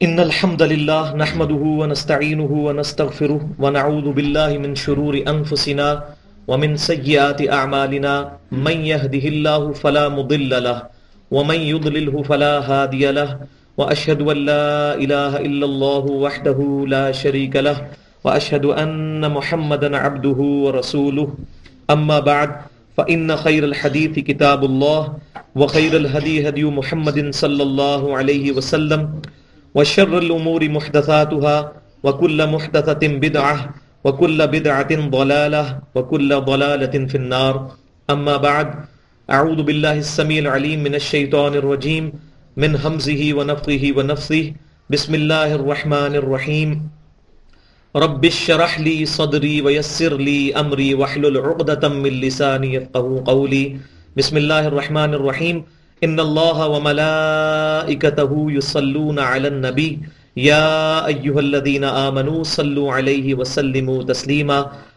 ان الحمد لله نحمده ونستعينه ونستغفره ونعوذ بالله من شرور انفسنا ومن سيئات اعمالنا من يهده الله فلا مضل له ومن يضلله فلا هادي له واشهد ان لا اله الا الله وحده لا شريك له واشهد ان محمدا عبده ورسوله اما بعد فان خير الحديث كتاب الله وخير الهدي هدي محمد صلى الله عليه وسلم وشر الأمور محدثاتها وكل محدثة بدعة وكل بدعة ضلالة وكل ضلالة في النار أما بعد أعوذ بالله السميع العليم من الشيطان الرجيم من همزه ونفخه ونفثه بسم الله الرحمن الرحيم رب اشرح لي صدري ويسر لي أمري واحلل عقدة من لساني يفقهوا قولي بسم الله الرحمن الرحيم ان اللہ وملائکتہ یصلون علی النبی یا ایہا الذین آمنوا صلوا علیہ وسلموا تسلیما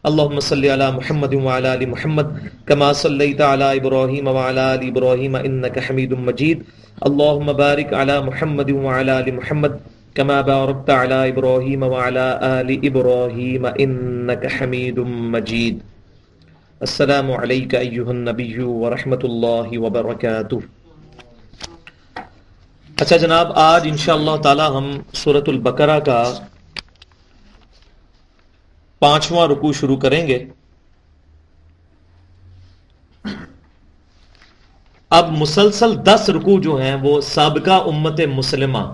اللہم صل علی محمد وعلی آل محمد کما صلیت علی ابراہیم وعلی آل ابراہیم انک حمید مجید اللہم بارک علی محمد وعلی آل محمد کما بارکت علی ابراہیم وعلی آل ابراہیم انک حمید مجید السلام علیک ایہا النبی ورحمۃ اللہ وبرکاتہ۔ اچھا جناب، آج انشاءاللہ تعالی ہم سورۃ البقرہ کا 5واں رکوع شروع کریں گے۔ اب مسلسل 10 رکوع جو ہیں وہ سابقہ امت مسلمہ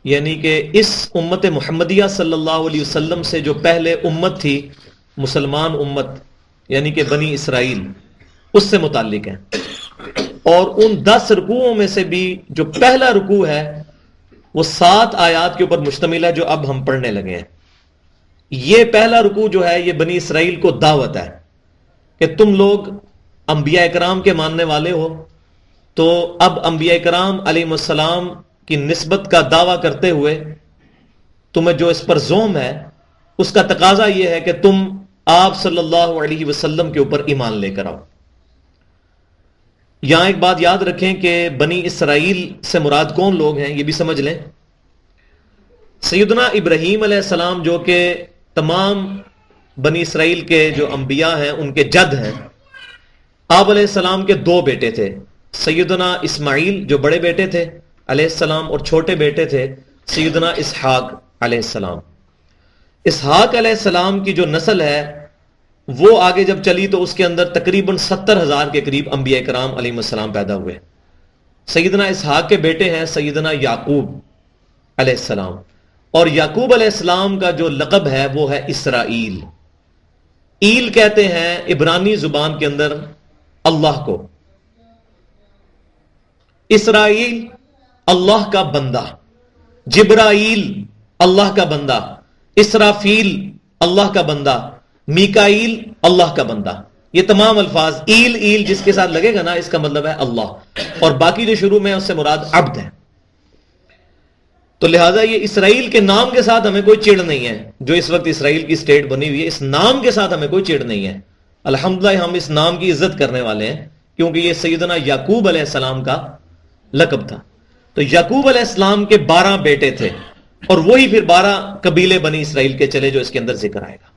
یعنی کہ اس امت محمدیہ صلی اللہ علیہ وسلم سے جو پہلے امت تھی، مسلمان امت یعنی کہ بنی اسرائیل، اس سے متعلق ہیں۔ اور ان 10 رکوعوں میں سے بھی جو پہلا رکوع ہے وہ 7 آیات کے اوپر مشتمل ہے جو اب ہم پڑھنے لگے ہیں۔ یہ پہلا رکوع جو ہے یہ بنی اسرائیل کو دعوت ہے کہ تم لوگ انبیاء اکرام کے ماننے والے ہو، تو اب انبیاء اکرام علیہ السلام کی نسبت کا دعویٰ کرتے ہوئے تمہیں جو اس پر زوم ہے اس کا تقاضا یہ ہے کہ تم آپ صلی اللہ علیہ وسلم کے اوپر ایمان لے کر آؤ۔ یہاں ایک بات یاد رکھیں کہ بنی اسرائیل سے مراد کون لوگ ہیں یہ بھی سمجھ لیں۔ سیدنا ابراہیم علیہ السلام جو کہ تمام بنی اسرائیل کے جو انبیاء ہیں ان کے جد ہیں، آپ علیہ السلام کے 2 بیٹے تھے، سیدنا اسماعیل جو بڑے بیٹے تھے علیہ السلام، اور چھوٹے بیٹے تھے سیدنا اسحاق علیہ السلام۔ اسحاق علیہ السلام کی جو نسل ہے وہ آگے جب چلی تو اس کے اندر تقریباً 70,000 کے قریب انبیاء کرام علیہ السلام پیدا ہوئے۔ سیدنا اسحاق کے بیٹے ہیں سیدنا یعقوب علیہ السلام، اور یعقوب علیہ السلام کا جو لقب ہے وہ ہے اسرائیل۔ ایل کہتے ہیں عبرانی زبان کے اندر اللہ کو، اسرائیل اللہ کا بندہ، جبرائیل اللہ کا بندہ، اسرافیل اللہ کا بندہ، میکائیل اللہ کا بندہ۔ یہ تمام الفاظ ایل ایل جس کے ساتھ لگے گا نا اس کا مطلب ہے اللہ، اور باقی جو شروع میں اس سے مراد عبد ہے۔ تو لہٰذا یہ اسرائیل کے نام کے ساتھ ہمیں کوئی چڑ نہیں ہے، جو اس وقت اسرائیل کی اسٹیٹ بنی ہوئی ہے اس نام کے ساتھ ہمیں کوئی چڑ نہیں ہے۔ الحمدللہ ہم اس نام کی عزت کرنے والے ہیں کیونکہ یہ سیدنا یعقوب علیہ السلام کا لقب تھا۔ تو یعقوب علیہ السلام کے 12 بیٹے تھے، اور وہی پھر 12 قبیلے بنی اسرائیل کے چلے جو اس کے اندر ذکر آئے گا۔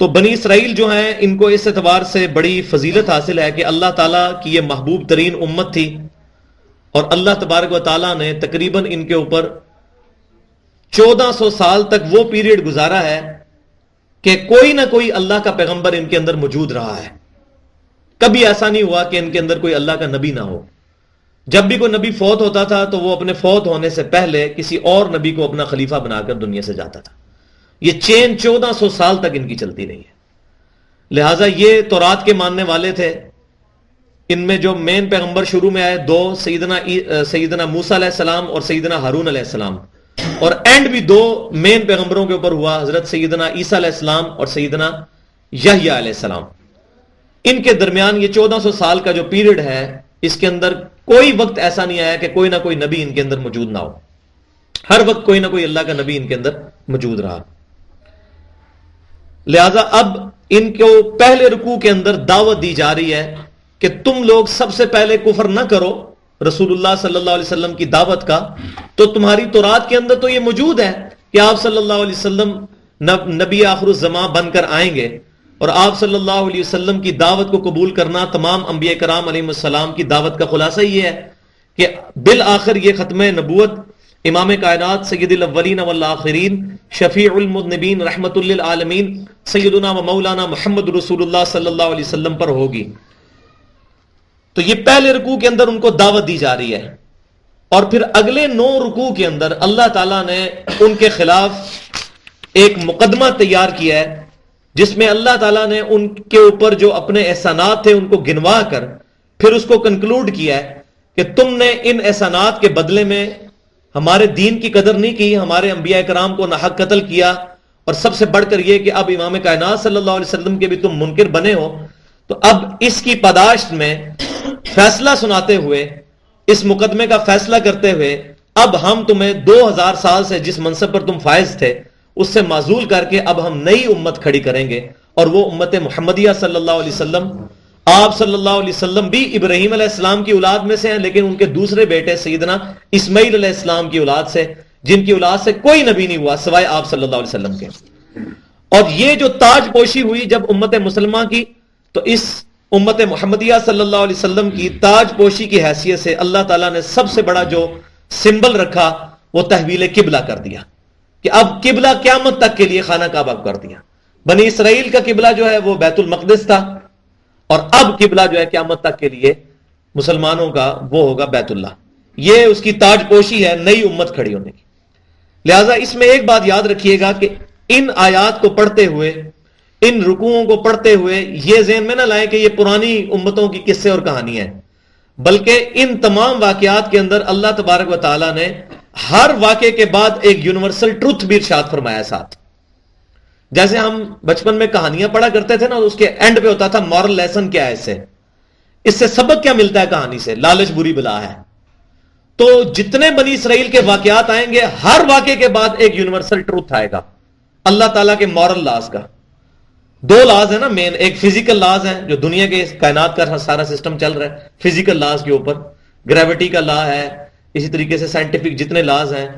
تو بنی اسرائیل جو ہیں ان کو اس اعتبار سے بڑی فضیلت حاصل ہے کہ اللہ تعالیٰ کی یہ محبوب ترین امت تھی، اور اللہ تبارک و تعالیٰ نے تقریباً ان کے اوپر 1400 سال تک وہ پیریڈ گزارا ہے کہ کوئی نہ کوئی اللہ کا پیغمبر ان کے اندر موجود رہا ہے۔ کبھی ایسا نہیں ہوا کہ ان کے اندر کوئی اللہ کا نبی نہ ہو۔ جب بھی کوئی نبی فوت ہوتا تھا تو وہ اپنے فوت ہونے سے پہلے کسی اور نبی کو اپنا خلیفہ بنا کر دنیا سے جاتا تھا۔ یہ چین 1400 سال تک ان کی چلتی رہی ہے۔ لہٰذا یہ تورات کے ماننے والے تھے۔ ان میں جو مین پیغمبر شروع میں آئے 2، سیدنا موسیٰ علیہ السلام اور سیدنا ہارون علیہ السلام، اور اینڈ بھی 2 مین پیغمبروں کے اوپر ہوا، حضرت سیدنا عیسیٰ علیہ السلام اور سیدنا یحییٰ علیہ السلام۔ ان کے درمیان یہ 1400 سال کا جو پیریڈ ہے اس کے اندر کوئی وقت ایسا نہیں آیا کہ کوئی نہ کوئی نبی ان کے اندر موجود نہ ہو۔ ہر وقت کوئی نہ کوئی اللہ کا نبی ان کے اندر موجود رہا۔ لہذا اب ان کو پہلے رکوع کے اندر دعوت دی جا رہی ہے کہ تم لوگ سب سے پہلے کفر نہ کرو، رسول اللہ صلی اللہ علیہ وسلم کی دعوت کا، تو تمہاری تورات کے اندر تو یہ موجود ہے کہ آپ صلی اللہ علیہ وسلم نبی آخر الزمان بن کر آئیں گے، اور آپ صلی اللہ علیہ وسلم کی دعوت کو قبول کرنا تمام انبیاء کرام علیہ السلام کی دعوت کا خلاصہ یہ ہے کہ بالآخر یہ ختم نبوت امام کائنات سید الاولین والآخرین شفیع المذنبین رحمت للعالمین سیدنا و مولانا محمد رسول اللہ صلی اللہ علیہ وسلم پر ہوگی۔ تو یہ پہلے رکوع کے اندر ان کو دعوت دی جا رہی ہے، اور پھر اگلے 9 رکوع کے اندر اللہ تعالیٰ نے ان کے خلاف ایک مقدمہ تیار کیا ہے، جس میں اللہ تعالیٰ نے ان کے اوپر جو اپنے احسانات تھے ان کو گنوا کر پھر اس کو کنکلوڈ کیا ہے کہ تم نے ان احسانات کے بدلے میں ہمارے دین کی قدر نہیں کی، ہمارے انبیاء کرام کو ناحق قتل کیا، اور سب سے بڑھ کر یہ کہ اب امام کائنات صلی اللہ علیہ وسلم کے بھی تم منکر بنے ہو۔ تو اب اس کی پاداشت میں فیصلہ سناتے ہوئے، اس مقدمے کا فیصلہ کرتے ہوئے، اب ہم تمہیں 2000 سال سے جس منصب پر تم فائز تھے اس سے معزول کر کے اب ہم نئی امت کھڑی کریں گے، اور وہ امت محمدیہ صلی اللہ علیہ وسلم۔ آپ صلی اللہ علیہ وسلم بھی ابراہیم علیہ السلام کی اولاد میں سے ہیں، لیکن ان کے دوسرے بیٹے سیدنا اسماعیل علیہ السلام کی اولاد سے، جن کی اولاد سے کوئی نبی نہیں ہوا سوائے آپ صلی اللہ علیہ وسلم کے۔ اور یہ جو تاج پوشی ہوئی جب امت مسلمہ کی، تو اس امت محمدیہ صلی اللہ علیہ وسلم کی تاج پوشی کی حیثیت سے اللہ تعالیٰ نے سب سے بڑا جو سمبل رکھا وہ تحویل قبلہ کر دیا، کہ اب قبلہ قیامت تک کے لیے خانہ کعبہ کر دیا۔ بنی اسرائیل کا قبلہ جو ہے وہ بیت المقدس تھا، اور اب قبلہ جو ہے قیامت تک کے لیے مسلمانوں کا وہ ہوگا بیت اللہ۔ یہ اس کی تاج پوشی ہے نئی امت کھڑی ہونے کی۔ لہٰذا اس میں ایک بات یاد رکھیے گا کہ ان آیات کو پڑھتے ہوئے، ان رکوعوں کو پڑھتے ہوئے یہ ذہن میں نہ لائیں کہ یہ پرانی امتوں کی قصے اور کہانیاں ہیں، بلکہ ان تمام واقعات کے اندر اللہ تبارک و تعالیٰ نے ہر واقعے کے بعد ایک یونیورسل ٹروتھ بھی ارشاد فرمایا ساتھ۔ جیسے ہم بچپن میں کہانیاں پڑھا کرتے تھے نا، اس کے اینڈ پہ ہوتا تھا مورل لیسن کیا ہے، اس سے سبق کیا ملتا ہے کہانی سے، لالچ بری بلا ہے۔ تو جتنے بنی اسرائیل کے واقعات آئیں گے، ہر واقعے کے بعد ایک یونیورسل ٹروتھ آئے گا اللہ تعالیٰ کے مورل لاز کا۔ 2 لاز ہیں نا مین، ایک فزیکل لاز ہے جو دنیا کے کائنات کا سارا سسٹم چل رہا ہے فزیکل لاز کے اوپر، گریوٹی کا لا ہے، اسی طریقے سے سائنٹیفک جتنے لاز ہیں،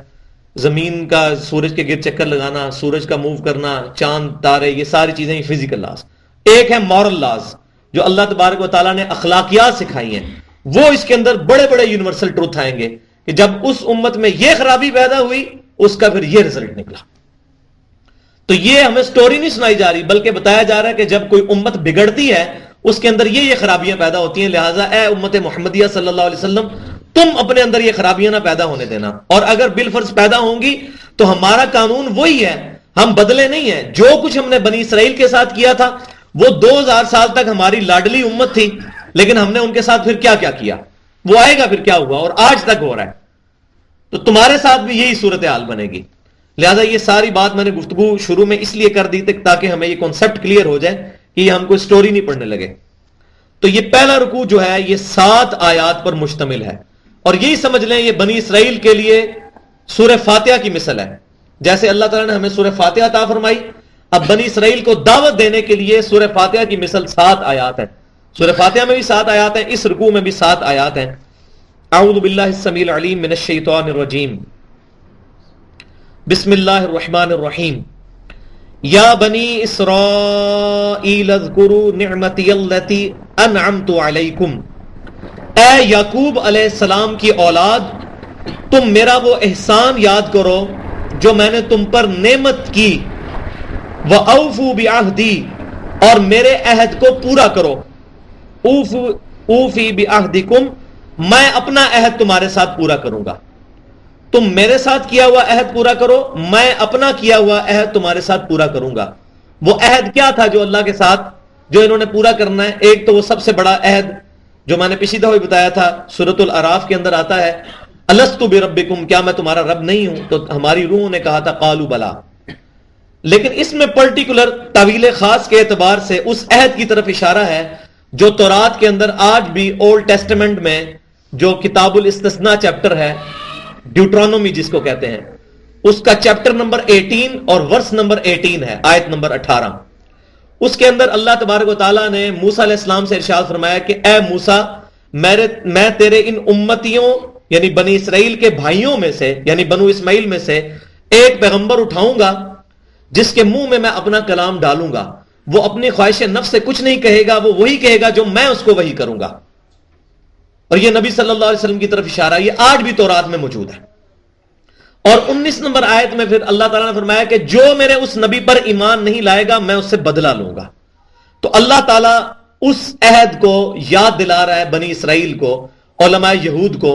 زمین کا سورج کے گرد چکر لگانا، سورج کا موو کرنا، چاند تارے، یہ ساری چیزیں فزیکل لاز۔ ایک ہے مورل لاز جو اللہ تبارک و تعالیٰ نے اخلاقیات سکھائی ہیں، وہ اس کے اندر بڑے بڑے یونیورسل ٹروتھ آئیں گے کہ جب اس امت میں یہ خرابی پیدا ہوئی اس کا پھر یہ رزلٹ نکلا۔ تو یہ ہمیں سٹوری نہیں سنائی جا رہی، بلکہ بتایا جا رہا ہے کہ جب کوئی امت بگڑتی ہے اس کے اندر یہ خرابیاں پیدا ہوتی ہیں، لہٰذا اے امت محمدیہ صلی اللہ علیہ وسلم تم اپنے اندر یہ خرابیاں نہ پیدا ہونے دینا، اور اگر بالفرض پیدا ہوں گی تو ہمارا قانون وہی ہے، ہم بدلے نہیں ہیں۔ جو کچھ ہم نے بنی اسرائیل کے ساتھ کیا تھا وہ 2000 سال تک ہماری لاڈلی امت تھی، لیکن ہم نے ان کے ساتھ پھر کیا کیا کیا، وہ آئے گا پھر کیا ہوا، اور آج تک ہو رہا ہے۔ تو تمہارے ساتھ بھی یہی صورتحال بنے گی۔ لہذا یہ ساری بات میں نے گفتگو شروع میں اس لیے کر دی تاکہ ہمیں یہ کانسیپٹ کلیئر ہو جائے کہ یہ ہم کوئی سٹوری نہیں پڑھنے لگے۔ تو یہ پہلا رکوع جو ہے یہ 7 آیات پر مشتمل ہے، اور یہی سمجھ لیں یہ بنی اسرائیل کے لیے سورہ فاتحہ کی مثل ہے۔ جیسے اللہ تعالیٰ نے ہمیں سورہ فاتحہ عطا فرمائی، اب بنی اسرائیل کو دعوت دینے کے لیے سورہ فاتحہ کی مثل 7 آیات ہیں۔ سورہ فاتحہ میں بھی 7 آیات ہیں، اس رکوع میں بھی 7 آیات ہیں۔ اعوذ باللہ السمیع العلیم من الشیطان الرجیم، بسم اللہ الرحمن الرحیم، یا بنی اسرائیل اذکروا نعمتی التی انعمت علیکم، اے یعقوب علیہ السلام کی اولاد تم میرا وہ احسان یاد کرو جو میں نے تم پر نعمت کی، وَأَوْفُوا بِعَهْدِي، اور میرے عہد کو پورا کرو، اوفی بعہدکم، میں اپنا عہد تمہارے ساتھ پورا کروں گا۔ تم میرے ساتھ کیا ہوا عہد پورا کرو، میں اپنا کیا ہوا عہد تمہارے ساتھ پورا کروں گا۔ وہ عہد کیا تھا جو اللہ کے ساتھ جو انہوں نے پورا کرنا ہے؟ ایک تو وہ سب سے بڑا عہد جو میں نے پچھلی دفعہ بتایا تھا، سورۃ الاعراف کے اندر آتا ہے الست بربکم، کیا میں تمہارا رب نہیں ہوں؟ تو ہماری روح نے کہا تھا قالوا بلا۔ لیکن اس میں پرٹیکولر تعویل خاص کے اعتبار سے اس عہد کی طرف اشارہ ہے جو تورات کے اندر آج بھی اولڈ ٹیسٹمنٹ میں جو کتاب الاستثناء چیپٹر ہے، ڈیوٹرانومی جس کو کہتے ہیں، اس کا چیپٹر نمبر 18 اور ورس نمبر 18 ہے، آیت نمبر 18۔ اس کے اندر اللہ تبارک و تعالیٰ نے موسیٰ علیہ السلام سے ارشاد فرمایا کہ اے موسیٰ، میں تیرے ان امتیوں یعنی بنی اسرائیل کے بھائیوں میں سے یعنی بنو اسماعیل میں سے ایک پیغمبر اٹھاؤں گا جس کے منہ میں اپنا کلام ڈالوں گا، وہ اپنی خواہش نفس سے کچھ نہیں کہے گا، وہ وہی کہے گا جو میں اس کو وہی کروں گا۔ اور یہ نبی صلی اللہ علیہ وسلم کی طرف اشارہ، یہ آج بھی تورات میں موجود ہے۔ اور 19 نمبر آیت میں پھر اللہ تعالیٰ نے فرمایا کہ جو میرے اس نبی پر ایمان نہیں لائے گا میں اس سے بدلہ لوں گا۔ تو اللہ تعالیٰ اس عہد کو یاد دلا رہا ہے بنی اسرائیل کو، علماء یہود کو،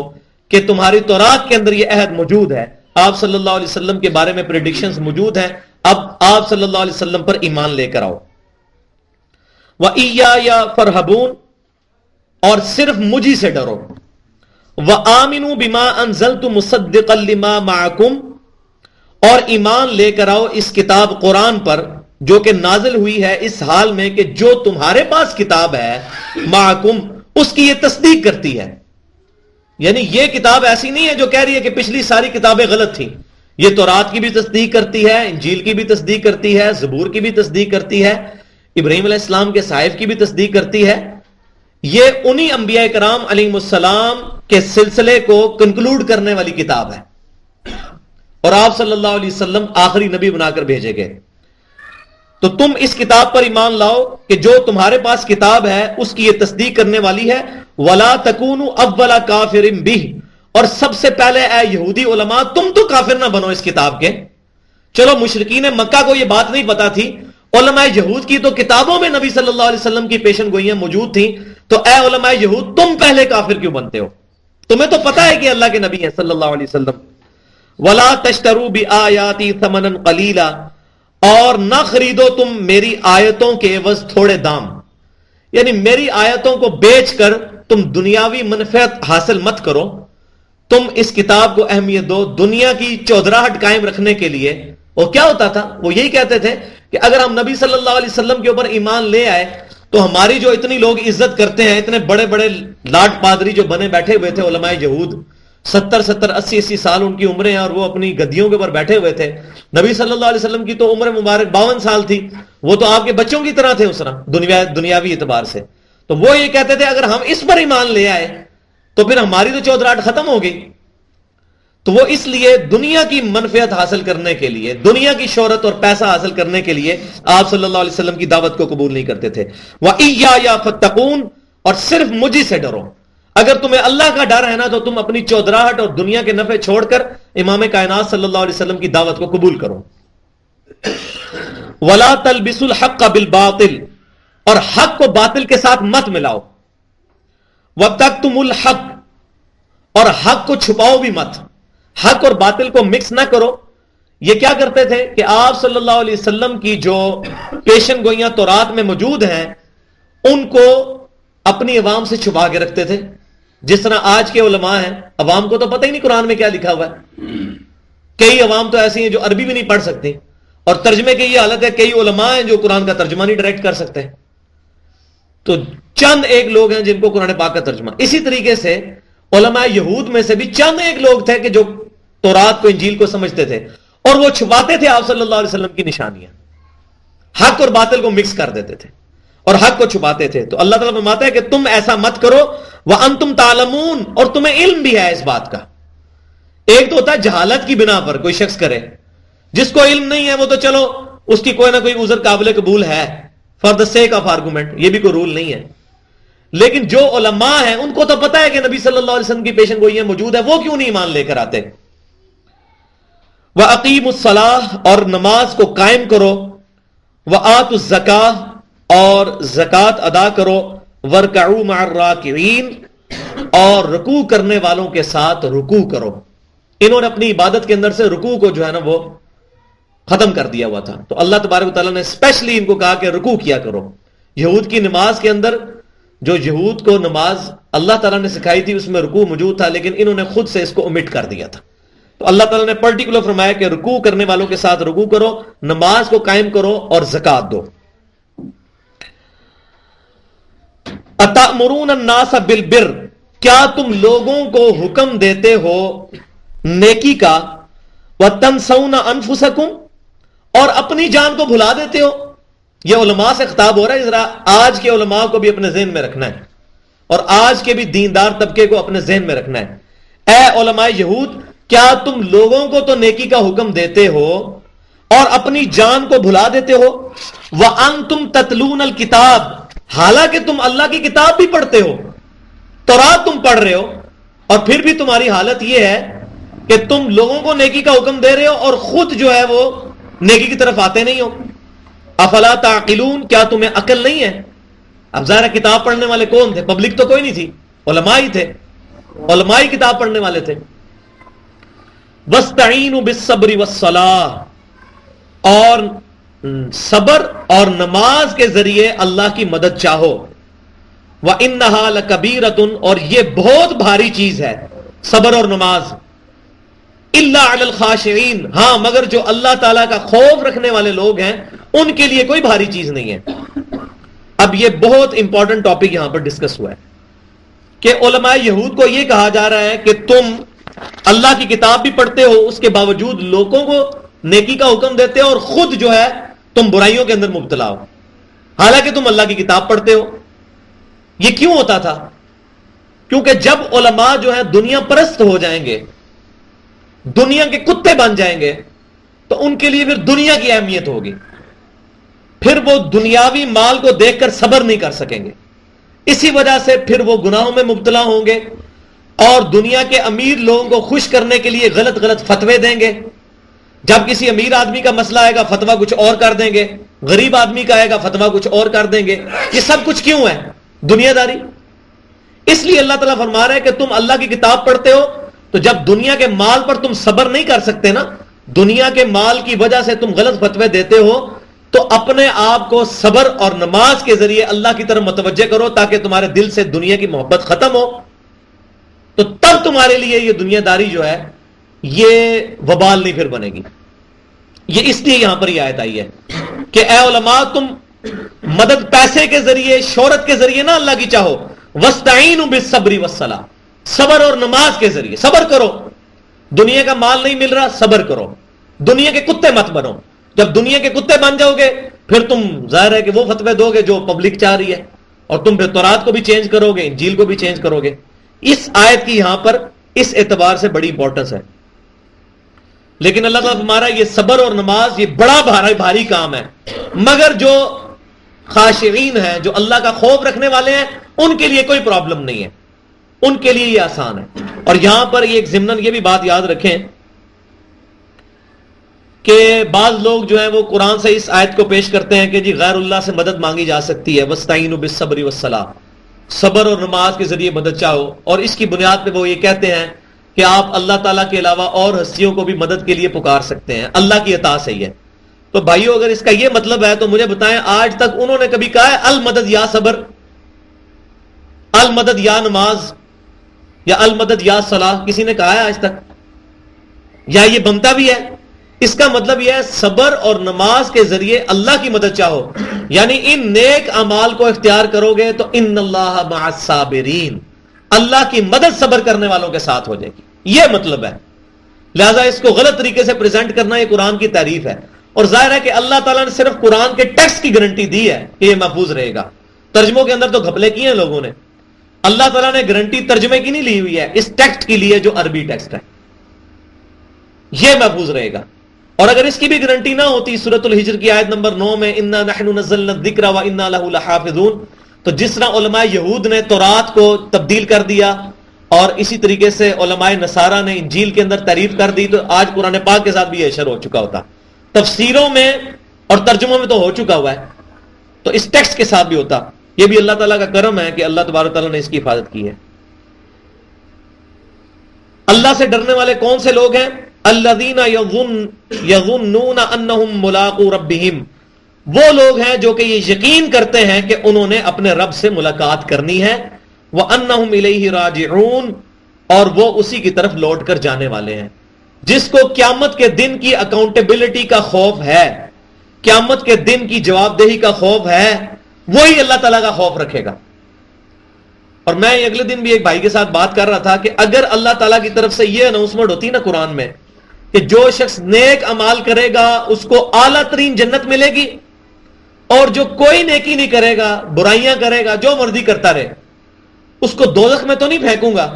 کہ تمہاری تورات کے اندر یہ عہد موجود ہے، آپ صلی اللہ علیہ وسلم کے بارے میں پریڈکشنز موجود ہیں، اب آپ صلی اللہ علیہ وسلم پر ایمان لے کر آؤ۔ وَإِيَّايَ فَارْهَبُونَ، اور صرف مجھی سے ڈرو۔ وَآمِنُوا بِمَا أَنزَلْتُ مُصَدِّقًا لِمَا مَعَكُمْ، اور ایمان لے کر آؤ اس کتاب قرآن پر جو کہ نازل ہوئی ہے اس حال میں کہ جو تمہارے پاس کتاب ہے معکم اس کی یہ تصدیق کرتی ہے۔ یعنی یہ کتاب ایسی نہیں ہے جو کہہ رہی ہے کہ پچھلی ساری کتابیں غلط تھیں، یہ تورات کی بھی تصدیق کرتی ہے، انجیل کی بھی تصدیق کرتی ہے، زبور کی بھی تصدیق کرتی ہے، ابراہیم علیہ السلام کے صحائف کی بھی تصدیق کرتی ہے۔ یہ انہی انبیاء کرام علیہم السلام کے سلسلے کو کنکلوڈ کرنے والی کتاب ہے، اور آپ صلی اللہ علیہ وسلم آخری نبی بنا کر بھیجے گئے۔ تو تم اس کتاب پر ایمان لاؤ کہ جو تمہارے پاس کتاب ہے اس کی یہ تصدیق کرنے والی ہے۔ وَلَا تَكُونُوا أَوَّلَ كَافِرٍ بِهِ، اور سب سے پہلے اے یہودی علماء تم تو کافر نہ بنو اس کتاب کے۔ چلو مشرکین مکہ کو یہ بات نہیں پتا تھی، علماء یہود کی تو کتابوں میں نبی صلی اللہ علیہ وسلم کی پیشن گوئیاں موجود تھیں، تو اے علماء یہود تم پہلے کافر کیوں بنتے ہو؟ تمہیں تو پتا ہے کہ اللہ کے نبی ہیں صلی اللہ علیہ وسلم۔ وَلَا تَشْتَرُوا بِآيَاتِي ثَمَنًا قَلِيلًا، اور نہ خریدو تم میری آیتوں کے عوض تھوڑے دام، یعنی میری آیتوں کو بیچ کر تم دنیاوی منفعت حاصل مت کرو، تم اس کتاب کو اہمیت دو دنیا کی چودراہٹ قائم رکھنے کے لیے۔ وہ کیا ہوتا تھا؟ وہ یہی کہتے تھے کہ اگر ہم نبی صلی اللہ علیہ وسلم کے اوپر ایمان لے آئے تو ہماری جو اتنی لوگ عزت کرتے ہیں، اتنے بڑے بڑے لاٹ پادری جو بنے بیٹھے ہوئے تھے علماء یہود، 70 سال ان کی عمریں ہیں اور وہ اپنی گدیوں کے اوپر بیٹھے ہوئے تھے۔ نبی صلی اللہ علیہ وسلم کی تو عمر مبارک 52 سال تھی، وہ تو آپ کے بچوں کی طرح تھے اس طرح دنیاوی اعتبار سے۔ تو وہ یہ کہتے تھے اگر ہم اس پر ایمان لے آئے تو پھر ہماری تو چودراہٹ ختم ہو گئی۔ تو وہ اس لیے دنیا کی منفعت حاصل کرنے کے لیے، دنیا کی شہرت اور پیسہ حاصل کرنے کے لیے آپ صلی اللہ علیہ وسلم کی دعوت کو قبول نہیں کرتے تھے۔ وَإِيَّايَ فَاتَّقُونَ، اور صرف مجھے سے ڈرو۔ اگر تمہیں اللہ کا ڈر ہے نا تو تم اپنی چودراہٹ اور دنیا کے نفع چھوڑ کر امام کائنات صلی اللہ علیہ وسلم کی دعوت کو قبول کرو۔ وَلَا تَلْبِسُوا الْحَقَّ بِالْبَاطِلِ، اور حق کو باطل کے ساتھ مت ملاؤ۔ وَتَكْتُمُوا الْحَقَّ، اور حق کو چھپاؤ بھی مت، حق اور باطل کو مکس نہ کرو۔ یہ کیا کرتے تھے کہ آپ صلی اللہ علیہ وسلم کی جو پیشن گوئیاں تورات میں موجود ہیں ان کو اپنی عوام سے چھپا کے رکھتے تھے، جس طرح آج کے علماء ہیں، عوام کو تو پتہ ہی نہیں قرآن میں کیا لکھا ہوا ہے۔ کئی عوام تو ایسی ہیں جو عربی بھی نہیں پڑھ سکتی، اور ترجمے کی یہ حالت ہے کئی علماء ہیں جو قرآن کا ترجمہ نہیں ڈائریکٹ کر سکتے، تو چند ایک لوگ ہیں جن کو قرآن پاک کا ترجمہ۔ اسی طریقے سے علماء یہود میں سے بھی چند ایک لوگ تھے کہ جو تورات کو انجیل کو سمجھتے تھے اور وہ چھپاتے تھے آپ صلی اللہ علیہ وسلم کی نشانیاں، حق اور باطل کو مکس کر دیتے تھے اور حق کو چھپاتے تھے۔ تو اللہ تعالیٰ فرماتا ہے کہ تم ایسا مت کرو، وَأَنْتُمْ تَعْلَمُونَ، اور تمہیں علم بھی ہے اس بات کا۔ ایک تو ہوتا ہے جہالت کی بنا پر کوئی شخص کرے، جس کو علم نہیں ہے وہ تو چلو اس کی کوئی نہ کوئی عذر قابل قبول ہے for the sake of argument, یہ بھی کوئی رول نہیں ہے۔ لیکن جو علماء ہیں ان کو تو پتہ ہے کہ نبی صلی اللہ علیہ وسلم کی پیشن گوئیاں موجود ہے، وہ کیوں نہیں ایمان لے کر آتے؟ وَأَقِيمُوا الصَّلَاةَ، اور نماز کو قائم کرو، وَآتُوا الزَّكَاةَ، اور زکوٰۃ ادا کرو، وَارْكَعُوا مَعَ الرَّاكِعِينَ، اور رکوع کرنے والوں کے ساتھ رکوع کرو۔ انہوں نے اپنی عبادت کے اندر سے رکوع کو جو ہے نا وہ ختم کر دیا ہوا تھا، تو اللہ تبارک و تعالیٰ نے اسپیشلی ان کو کہا کہ رکوع کیا کرو۔ یہود کی نماز کے اندر جو یہود کو نماز اللہ تعالیٰ نے سکھائی تھی اس میں رکوع موجود تھا، لیکن انہوں نے خود سے اس کو omit کر دیا تھا۔ تو اللہ تعالیٰ نے پرٹیکولر فرمایا کہ رکوع کرنے والوں کے ساتھ رکوع کرو، نماز کو قائم کرو اور زکوٰۃ دو۔ اَتَأْمُرُونَ النَّاسَ بِالْبِرِّ، کیا تم لوگوں کو حکم دیتے ہو نیکی کا، وَتَنْسَوْنَ أَنفُسَكُمْ، اور اپنی جان کو بھلا دیتے ہو۔ یہ علماء سے خطاب ہو رہا ہے، ذرا آج کے علماء کو بھی اپنے ذہن میں رکھنا ہے۔ اور آج کے بھی دیندار طبقے کو اپنے ذہن میں رکھنا ہے۔ اے علماء یہود، کیا تم لوگوں کو تو نیکی کا حکم دیتے ہو اور اپنی جان کو بھلا دیتے ہو؟ وَأَنْتُمْ تَتْلُونَ الْكِتَابِ، حالانکہ تم اللہ کی کتاب بھی پڑھتے ہو، تورات تم پڑھ رہے ہو، اور پھر بھی تمہاری حالت یہ ہے کہ تم لوگوں کو نیکی کا حکم دے رہے ہو اور خود جو ہے وہ نیکی کی طرف آتے نہیں ہو۔ افلا تعقلون، کیا تمہیں عقل نہیں ہے؟ اب ظاہر کتاب پڑھنے والے کون تھے؟ پبلک تو کوئی نہیں تھی، علماء ہی تھے، علماء ہی کتاب پڑھنے والے تھے۔ وَاسْتَعِينُوا بِالصَّبْرِ وَالصَّلَاةِ، اور صبر اور نماز کے ذریعے اللہ کی مدد چاہو۔ وَإِنَّهَا لَكَبِيرَةٌ، اور یہ بہت بھاری چیز ہے صبر اور نماز۔ إِلَّا عَلَى الْخَاشِعِينَ، ہاں مگر جو اللہ تعالیٰ کا خوف رکھنے والے لوگ ہیں ان کے لیے کوئی بھاری چیز نہیں ہے۔ اب یہ بہت امپورٹنٹ ٹاپک یہاں پر ڈسکس ہوا ہے کہ علماء یہود کو یہ کہا جا رہا ہے کہ تم اللہ کی کتاب بھی پڑھتے ہو، اس کے باوجود لوگوں کو نیکی کا حکم دیتے ہو اور خود جو ہے تم برائیوں کے اندر مبتلا ہو، حالانکہ تم اللہ کی کتاب پڑھتے ہو۔ یہ کیوں ہوتا تھا؟ کیونکہ جب علماء جو ہے دنیا پرست ہو جائیں گے، دنیا کے کتے بن جائیں گے، تو ان کے لیے پھر دنیا کی اہمیت ہوگی، پھر وہ دنیاوی مال کو دیکھ کر صبر نہیں کر سکیں گے، اسی وجہ سے پھر وہ گناہوں میں مبتلا ہوں گے اور دنیا کے امیر لوگوں کو خوش کرنے کے لیے غلط غلط فتوے دیں گے۔ جب کسی امیر آدمی کا مسئلہ آئے گا فتویٰ کچھ اور کر دیں گے، غریب آدمی کا آئے گا فتویٰ کچھ اور کر دیں گے۔ یہ سب کچھ کیوں ہے؟ دنیا داری۔ اس لیے اللہ تعالیٰ فرما رہا ہے کہ تم اللہ کی کتاب پڑھتے ہو، تو جب دنیا کے مال پر تم صبر نہیں کر سکتے نا، دنیا کے مال کی وجہ سے تم غلط فتوے دیتے ہو، تو اپنے آپ کو صبر اور نماز کے ذریعے اللہ کی طرف متوجہ کرو تاکہ تمہارے دل سے دنیا کی محبت ختم ہو، تو تب تمہارے لیے یہ دنیا داری جو ہے یہ وبال نہیں پھر بنے گی۔ یہ اس لیے یہاں پر یہ آیت آئی ہے کہ اے علماء، تم مدد پیسے کے ذریعے، شہرت کے ذریعے نہ اللہ کی چاہو، وَاسْتَعِينُوا بِالصَّبْرِ وَالصَّلَاةِ، صبر اور نماز کے ذریعے صبر کرو۔ دنیا کا مال نہیں مل رہا، صبر کرو، دنیا کے کتے مت بنو۔ جب دنیا کے کتے بن جاؤ گے پھر تم ظاہر ہے کہ وہ فتوے دو گے جو پبلک چاہ رہی ہے، اور تم پھر تورات کو بھی چینج کرو گے، انجیل کو بھی چینج کرو گے۔ اس آیت کی یہاں پر اس اعتبار سے بڑی امپورٹنس ہے۔ لیکن اللہ تعالیٰ ہمارا یہ صبر اور نماز یہ بڑا بھاری کام ہے، مگر جو خاشعین ہیں، جو اللہ کا خوف رکھنے والے ہیں، ان کے لیے کوئی پرابلم نہیں ہے، ان کے لیے یہ آسان ہے۔ اور یہاں پر یہ ایک ضمناً یہ بھی بات یاد رکھیں کہ بعض لوگ جو ہیں وہ قرآن سے اس آیت کو پیش کرتے ہیں کہ جی غیر اللہ سے مدد مانگی جا سکتی ہے، وَاسْتَعِينُوا بِالصَّبْرِ وَالصَّلَاةِ، صبر اور نماز کے ذریعے مدد چاہو، اور اس کی بنیاد پہ وہ یہ کہتے ہیں کہ آپ اللہ تعالیٰ کے علاوہ اور ہستیوں کو بھی مدد کے لیے پکار سکتے ہیں، اللہ کی اطاعت سے ہی ہے۔ تو بھائیو اگر اس کا یہ مطلب ہے تو مجھے بتائیں آج تک انہوں نے کبھی کہا ہے المدد یا صبر، المدد یا نماز، یا المدد یا صلاح؟ کسی نے کہا ہے آج تک؟ یا یہ بنتا بھی ہے؟ اس کا مطلب یہ ہے صبر اور نماز کے ذریعے اللہ کی مدد چاہو، یعنی ان نیک اعمال کو اختیار کرو گے تو ان اللہ مع الصابرین، اللہ کی مدد صبر کرنے والوں کے ساتھ ہو جائے گی، یہ مطلب ہے۔ لہذا اس کو غلط طریقے سے پریزنٹ کرنا یہ قرآن کی تعریف ہے، اور ظاہر ہے کہ اللہ تعالیٰ نے صرف قرآن کے ٹیکسٹ کی گارنٹی دی ہے کہ یہ محفوظ رہے گا، ترجموں کے اندر تو گھپلے کیے ہیں لوگوں نے۔ اللہ تعالیٰ نے گارنٹی ترجمے کی نہیں لی ہوئی ہے، اس ٹیکسٹ کی لی ہے جو عربی ٹیکسٹ ہے، یہ محفوظ رہے گا۔ اور اگر اس کی بھی گارنٹی نہ ہوتی، سورۃ الحجر کی آیت نمبر 9 میں انا نحن نزلنا الذکر وانا لہ لحافظون، تو جس طرح علماء یہود نے تورات کو تبدیل کر دیا اور اسی طریقے سے علماء نصارہ نے انجیل کے اندر تعریف کر دی، تو آج قرآن پاک کے ساتھ بھی یہ اشر ہو چکا ہوتا، تفسیروں میں اور ترجموں میں تو ہو چکا ہوا ہے، تو اس ٹیکسٹ کے ساتھ بھی ہوتا۔ یہ بھی اللہ تعالیٰ کا کرم ہے کہ اللہ تبارک تعالیٰ نے اس کی حفاظت کی ہے۔ اللہ سے ڈرنے والے کون سے لوگ ہیں؟ الذین یظنون انہم ملاقو ربہم، وہ لوگ ہیں جو کہ یہ یقین کرتے ہیں کہ انہوں نے اپنے رب سے ملاقات کرنی ہے، وانہم الیہ راجعون، اور وہ اسی کی طرف لوٹ کر جانے والے ہیں۔ جس کو قیامت کے دن کی اکاؤنٹیبلٹی کا خوف ہے، قیامت کے دن کی جواب دہی کا خوف ہے، وہی اللہ تعالیٰ کا خوف رکھے گا۔ اور میں اگلے دن بھی ایک بھائی کے ساتھ بات کر رہا تھا کہ اگر اللہ تعالیٰ کی طرف سے یہ اناؤنسمنٹ ہوتی نا قرآن میں کہ جو شخص نیک اعمال کرے گا اس کو اعلیٰ ترین جنت ملے گی، اور جو کوئی نیکی نہیں کرے گا، برائیاں کرے گا، جو مرضی کرتا رہے، اس کو دوزخ میں تو نہیں پھینکوں گا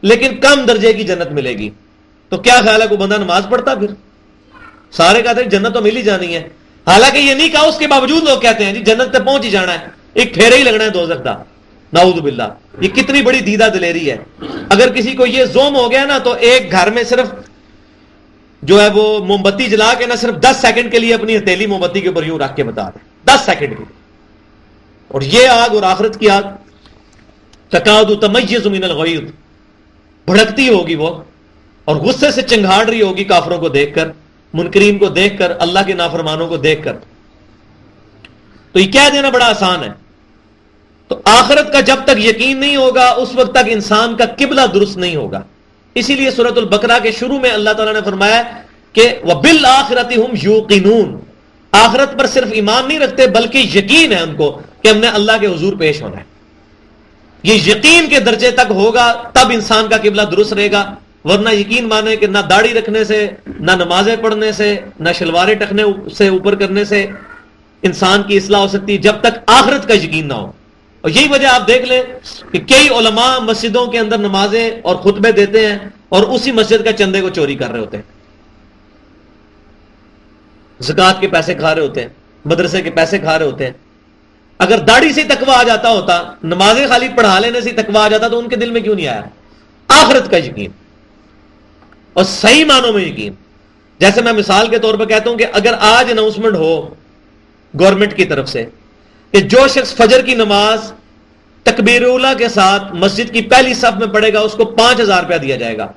لیکن کم درجے کی جنت ملے گی. تو کیا خیال ہے کوئی بندہ نماز پڑھتا؟ پھر سارے کہتے ہیں جنت تو مل ہی جانی ہے. حالانکہ یہ نہیں کہا, اس کے باوجود لوگ کہتے ہیں جی جنت تک پہنچ ہی جانا ہے, ایک پھیرا ہی لگنا ہے دوزخ کا. نعوذ باللہ. یہ کتنی بڑی دیدہ دلیری ہے. اگر کسی کو یہ زوم ہو گیا نا تو ایک گھر میں صرف جو ہے وہ موم بتی جلا کے نا صرف 10 سیکنڈ کے لیے اپنی ہتھیلی موم بتی کے اوپر یوں رکھ کے بتا دیں, 10 سیکنڈ کے لیے. اور یہ آگ اور آخرت کی آگ تکاد تمیز من الغیظ, بھڑکتی ہوگی وہ اور غصے سے چنگھاڑ رہی ہوگی کافروں کو دیکھ کر, منکرین کو دیکھ کر, اللہ کے نافرمانوں کو دیکھ کر. تو یہ کہہ دینا بڑا آسان ہے. تو آخرت کا جب تک یقین نہیں ہوگا اس وقت تک انسان کا قبلہ درست نہیں ہوگا. اسی لیے سورۃ البقرہ کے شروع میں اللہ تعالیٰ نے فرمایا کہ وَبِالْآخِرَةِ هُمْ يُوقِنُونَ, آخرت پر صرف ایمان نہیں رکھتے بلکہ یقین ہے ان کو کہ ہم نے اللہ کے حضور پیش ہونا ہے. یہ یقین کے درجے تک ہوگا تب انسان کا قبلہ درست رہے گا. ورنہ یقین مانے کہ نہ داڑھی رکھنے سے, نہ نمازیں پڑھنے سے, نہ شلواریں ٹکنے سے اوپر کرنے سے انسان کی اصلاح ہو سکتی جب تک آخرت کا یقین نہ ہو. اور یہی وجہ آپ دیکھ لیں کہ کئی علماء مسجدوں کے اندر نمازیں اور خطبے دیتے ہیں اور اسی مسجد کا چندے کو چوری کر رہے ہوتے ہیں, زکوٰۃ کے پیسے کھا رہے ہوتے ہیں, مدرسے کے پیسے کھا رہے ہوتے ہیں. اگر داڑھی سے تقویٰ آ جاتا ہوتا, نمازیں خالی پڑھا لینے سے تقویٰ آ جاتا تو ان کے دل میں کیوں نہیں آیا آخرت کا یقین اور صحیح معنوں میں یقین. جیسے میں مثال کے طور پر کہتا ہوں کہ اگر آج اناؤنسمنٹ ہو گورنمنٹ کی طرف سے کہ جو شخص فجر کی نماز تکبیر اولیٰ کے ساتھ مسجد کی پہلی صف میں پڑھے گا اس کو 5,000 روپیہ دیا جائے گا,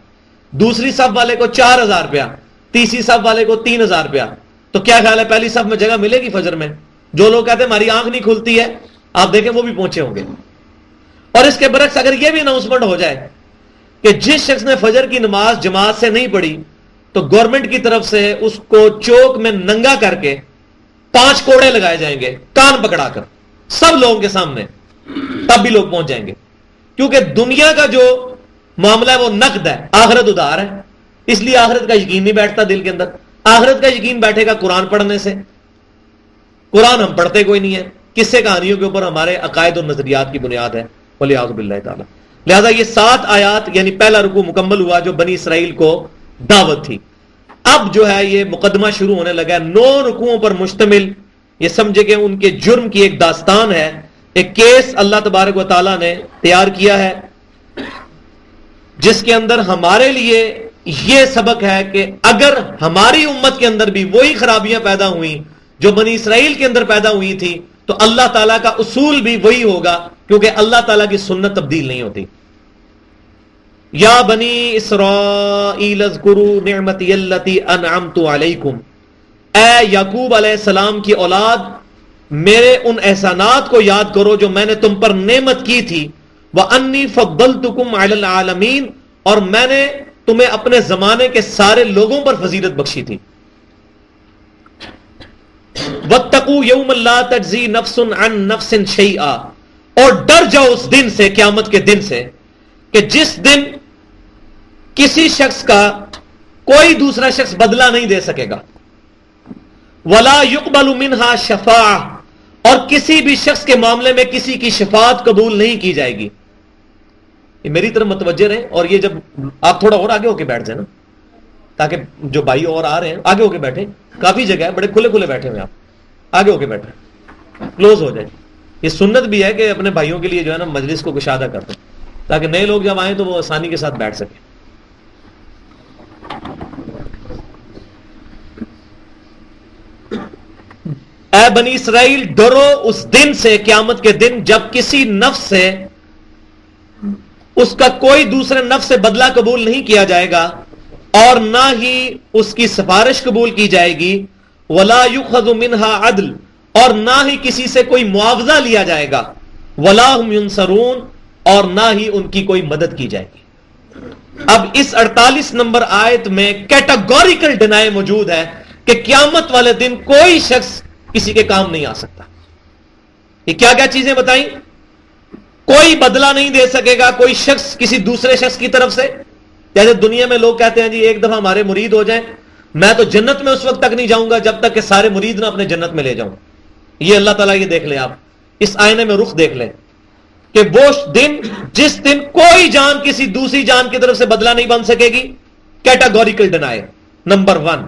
دوسری صف والے کو 4,000 روپیہ, تیسری صف والے کو 3,000 روپیہ. تو کیا خیال ہے پہلی صف میں جگہ ملے گی فجر میں؟ جو لوگ کہتے ہیں ہماری آنکھ نہیں کھلتی ہے, آپ دیکھیں وہ بھی پہنچے ہوں گے. اور اس کے برعکس اگر یہ بھی اناؤنسمنٹ ہو جائے کہ جس شخص نے فجر کی نماز جماعت سے نہیں پڑھی تو گورنمنٹ کی طرف سے اس کو چوک میں ننگا کر کے 5 کوڑے لگائے جائیں گے کان پکڑا کر سب لوگوں کے سامنے, تب بھی لوگ پہنچ جائیں گے. کیونکہ دنیا کا جو معاملہ ہے وہ نقد ہے, آخرت ادھار ہے. اس لیے آخرت کا یقین نہیں بیٹھتا دل کے اندر. آخرت کا یقین بیٹھے گا قرآن پڑھنے سے. قرآن ہم پڑھتے کوئی نہیں ہے, قصے کہانیوں کے اوپر ہمارے عقائد اور نظریات کی بنیاد ہے. وَلِعَاذُ بِاللَّهِ تعالی. لہذا یہ 7 آیات یعنی پہلا رکوع مکمل ہوا جو بنی اسرائیل کو دعوت تھی. اب جو ہے یہ مقدمہ شروع ہونے لگا 9 رکوعوں پر مشتمل. یہ سمجھے کہ ان کے جرم کی ایک داستان ہے, ایک کیس اللہ تبارک و تعالیٰ نے تیار کیا ہے جس کے اندر ہمارے لیے یہ سبق ہے کہ اگر ہماری امت کے اندر بھی وہی خرابیاں پیدا ہوئیں جو بنی اسرائیل کے اندر پیدا ہوئی تھی تو اللہ تعالیٰ کا اصول بھی وہی ہوگا, کیونکہ اللہ تعالیٰ کی سنت تبدیل نہیں ہوتی. یا بنی اسرائیل اذکروا نعمتی التی انعمت علیکم, اے یعقوب علیہ السلام کی اولاد میرے ان احسانات کو یاد کرو جو میں نے تم پر نعمت کی تھی. وَأَنِّي فَضَّلْتُكُمْ عَلَى الْعَالَمِينَ, اور میں نے تمہیں اپنے زمانے کے سارے لوگوں پر فضیلت بخشی تھی. وَاتَّقُوا يَوْمًا لَا تَجْزِي نَفْسٌ عَن نَفْسٍ شَيْئًا, اور ڈر جاؤ اس دن سے, قیامت کے دن سے, کہ جس دن کسی شخص کا کوئی دوسرا شخص بدلہ نہیں دے سکے گا. وَلَا يُقْبَلُ مِنْهَا شَفَاعَةٌ, اور کسی بھی شخص کے معاملے میں کسی کی شفاعت قبول نہیں کی جائے گی. یہ میری طرف متوجہ رہیں, اور یہ جب آپ تھوڑا اور آگے ہو کے بیٹھ جائیں نا تاکہ جو بھائی اور آ رہے ہیں آگے ہو کے بیٹھیں, کافی جگہ ہے, بڑے کھلے کھلے بیٹھے ہوئے, آپ آگے ہو کے بیٹھیں, کلوز ہو جائیں. یہ سنت بھی ہے کہ اپنے بھائیوں کے لیے جو ہے نا مجلس کو کشادہ کرتے ہیں تاکہ نئے لوگ جب آئیں تو وہ آسانی کے ساتھ بیٹھ سکیں. اے بنی اسرائیل ڈرو اس دن سے, قیامت کے دن, جب کسی نفس سے اس کا کوئی دوسرے نفس سے بدلہ قبول نہیں کیا جائے گا اور نہ ہی اس کی سفارش قبول کی جائے گی. ولا یؤخذ منها عدل, اور نہ ہی کسی سے کوئی معاوضہ لیا جائے گا. ولا هم ينصرون, اور نہ ہی ان کی کوئی مدد کی جائے گی. اب اس 48 نمبر آیت میں کیٹاگوریکل ڈینائی موجود ہے کہ قیامت والے دن کوئی شخص کسی کے کام نہیں آ سکتا. یہ کیا کیا چیزیں بتائیں؟ کوئی بدلہ نہیں دے سکے گا کوئی شخص کسی دوسرے شخص کی طرف سے. جیسے دنیا میں لوگ کہتے ہیں جی ایک دفعہ ہمارے مرید ہو جائیں, میں تو جنت میں اس وقت تک نہیں جاؤں گا جب تک کہ سارے مرید نہ اپنے جنت میں لے جاؤں. یہ اللہ تعالیٰ یہ دیکھ لیں, آپ اس آئینے میں رخ دیکھ لیں کہ وہ دن جس دن کوئی جان کسی دوسری جان کی طرف سے بدلہ نہیں بن سکے گی. Categorical denial number 1.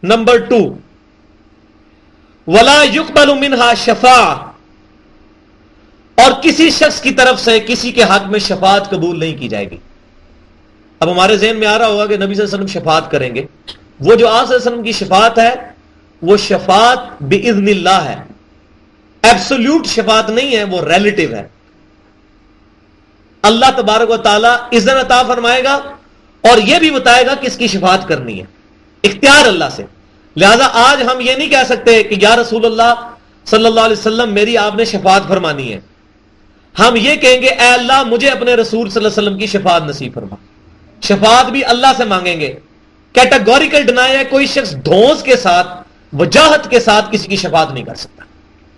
نمبر 2 ولا يقبل منها شفاعہ, اور کسی شخص کی طرف سے کسی کے حق میں شفاعت قبول نہیں کی جائے گی. اب ہمارے ذہن میں آ رہا ہوگا کہ نبی صلی اللہ علیہ وسلم شفاعت کریں گے. وہ جو آپ صلی اللہ علیہ وسلم کی شفاعت ہے وہ شفاعت باذن اللہ ہے, ایبسولوٹ شفاعت نہیں ہے, وہ ریلیٹو ہے. اللہ تبارک و تعالیٰ اذن عطا فرمائے گا اور یہ بھی بتائے گا کہ اس کی شفاعت کرنی ہے, اختیار اللہ سے. لہذا آج ہم یہ نہیں کہہ سکتے کہ یا رسول اللہ صلی اللہ علیہ وسلم میری آپ نے شفاعت فرمانی ہے. ہم یہ کہیں گے اے اللہ مجھے اپنے رسول صلی اللہ علیہ وسلم کی شفاعت نصیب فرما. شفاعت بھی اللہ سے مانگیں گے. کیٹاگوریکل ڈینائی ہے, کوئی شخص دھونس کے ساتھ وجاہت کے ساتھ کسی کی شفاعت نہیں کر سکتا.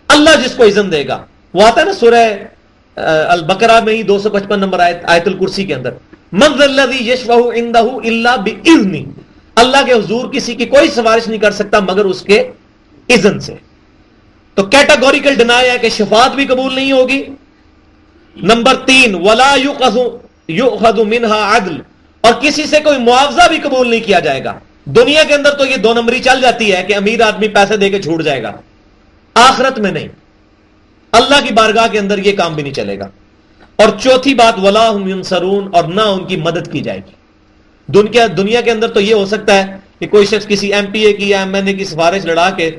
اللہ جس کو اذن دے گا, وہ آتا ہے نا سورہ البقرہ میں ہی 255 نمبر آیت الکرسی کے اندر, من ذا الذی یشفع عندہ الا باذنہ, اللہ کے حضور کسی کی کوئی سفارش نہیں کر سکتا مگر اس کے اذن سے. تو کیٹاگوریکل ڈینائی ہے کہ شفاعت بھی قبول نہیں ہوگی. نمبر 3 ولا یؤخذ منها عدل, اور کسی سے کوئی معاوضہ بھی قبول نہیں کیا جائے گا. دنیا کے اندر تو یہ 2 نمبری چل جاتی ہے کہ امیر آدمی پیسے دے کے چھوٹ جائے گا, آخرت میں نہیں, اللہ کی بارگاہ کے اندر یہ کام بھی نہیں چلے گا. اور چوتھی بات ولا هم ينصرون, اور نہ ان کی مدد کی جائے گی. دنیا کے اندر تو یہ ہو سکتا ہے کہ کوئی شخص کسی ایم پی اے کی یا ایم این اے کی سفارش لڑا کے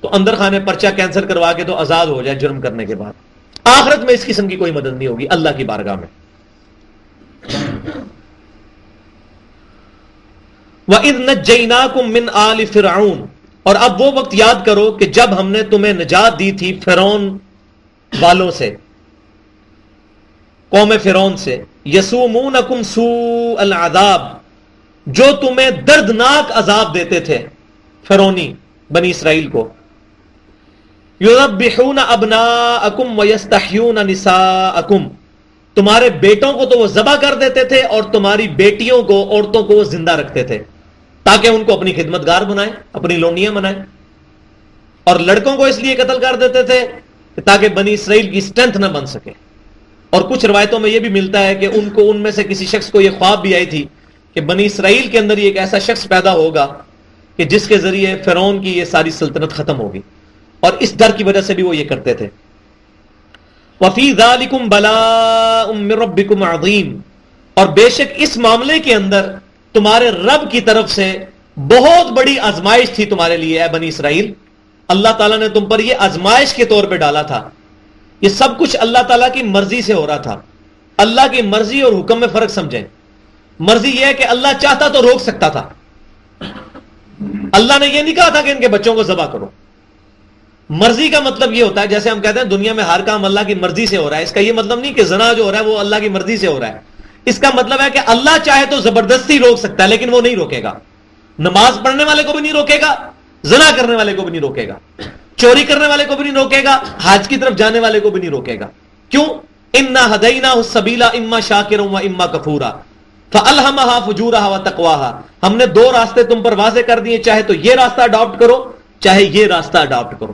تو اندر خانے پرچہ کینسل کروا کے تو آزاد ہو جائے جرم کرنے کے بعد. آخرت میں اس قسم کی کوئی مدد نہیں ہوگی اللہ کی بارگاہ میں. وَإِذْ نَجَّيْنَاكُمْ مِنْ آلِ فِرْعَوْنَ, اور اب وہ وقت یاد کرو کہ جب ہم نے تمہیں نجات دی تھی فرعون والوں سے, قوم فرعون سے. یسومونکم سوء العذاب, جو تمہیں دردناک عذاب دیتے تھے فرعونی بنی اسرائیل کو. یذبحون ابناءکم ویستحیون نساءکم, تمہارے بیٹوں کو تو وہ ذبح کر دیتے تھے اور تمہاری بیٹیوں کو, عورتوں کو وہ زندہ رکھتے تھے تاکہ ان کو اپنی خدمتگار بنائیں, اپنی لونیاں بنائیں. اور لڑکوں کو اس لیے قتل کر دیتے تھے تاکہ بنی اسرائیل کی اسٹرینتھ نہ بن سکے. اور کچھ روایتوں میں یہ بھی ملتا ہے کہ ان میں سے کسی شخص کو یہ خواب بھی آئی تھی کہ بنی اسرائیل کے اندر ایک ایسا شخص پیدا ہوگا کہ جس کے ذریعے فرعون کی یہ ساری سلطنت ختم ہوگی, اور اس ڈر کی وجہ سے بھی وہ یہ کرتے تھے. وَفِي ذَلِكُمْ بَلَاءٌ مِّن رَبِّكُمْ عَظِيمٌ, اور بے شک اس معاملے کے اندر تمہارے رب کی طرف سے بہت بڑی آزمائش تھی تمہارے لیے اے بنی اسرائیل. اللہ تعالیٰ نے تم پر یہ آزمائش کے طور پہ ڈالا تھا. یہ سب کچھ اللہ تعالیٰ کی مرضی سے ہو رہا تھا. اللہ کی مرضی اور حکم میں فرق سمجھیں. مرضی یہ ہے کہ اللہ چاہتا تو روک سکتا تھا. اللہ نے یہ نہیں کہا تھا کہ ان کے بچوں کو ذبح کرو. مرضی کا مطلب یہ ہوتا ہے, جیسے ہم کہتے ہیں دنیا میں ہر کام اللہ کی مرضی سے ہو رہا ہے, اس کا یہ مطلب نہیں کہ زنا جو ہو رہا ہے وہ اللہ کی مرضی سے ہو رہا ہے. اس کا مطلب ہے کہ اللہ چاہے تو زبردستی روک سکتا ہے لیکن وہ نہیں روکے گا. نماز پڑھنے والے کو بھی نہیں روکے گا, زنا کرنے والے کو بھی نہیں روکے گا, چوری کرنے والے کو بھی نہیں روکے گا, حج کی طرف جانے والے کو بھی نہیں روکے گا. کیوں؟ انا ہدیناہ السبیل اما شاکرا و اما کفورا فالہمہا فجورہا و تقواہا, ہم نے 2 راستے تم پر واضح کر دیے, چاہے تو یہ راستہ اڈاپٹ کرو چاہے یہ راستہ اڈاپٹ کرو.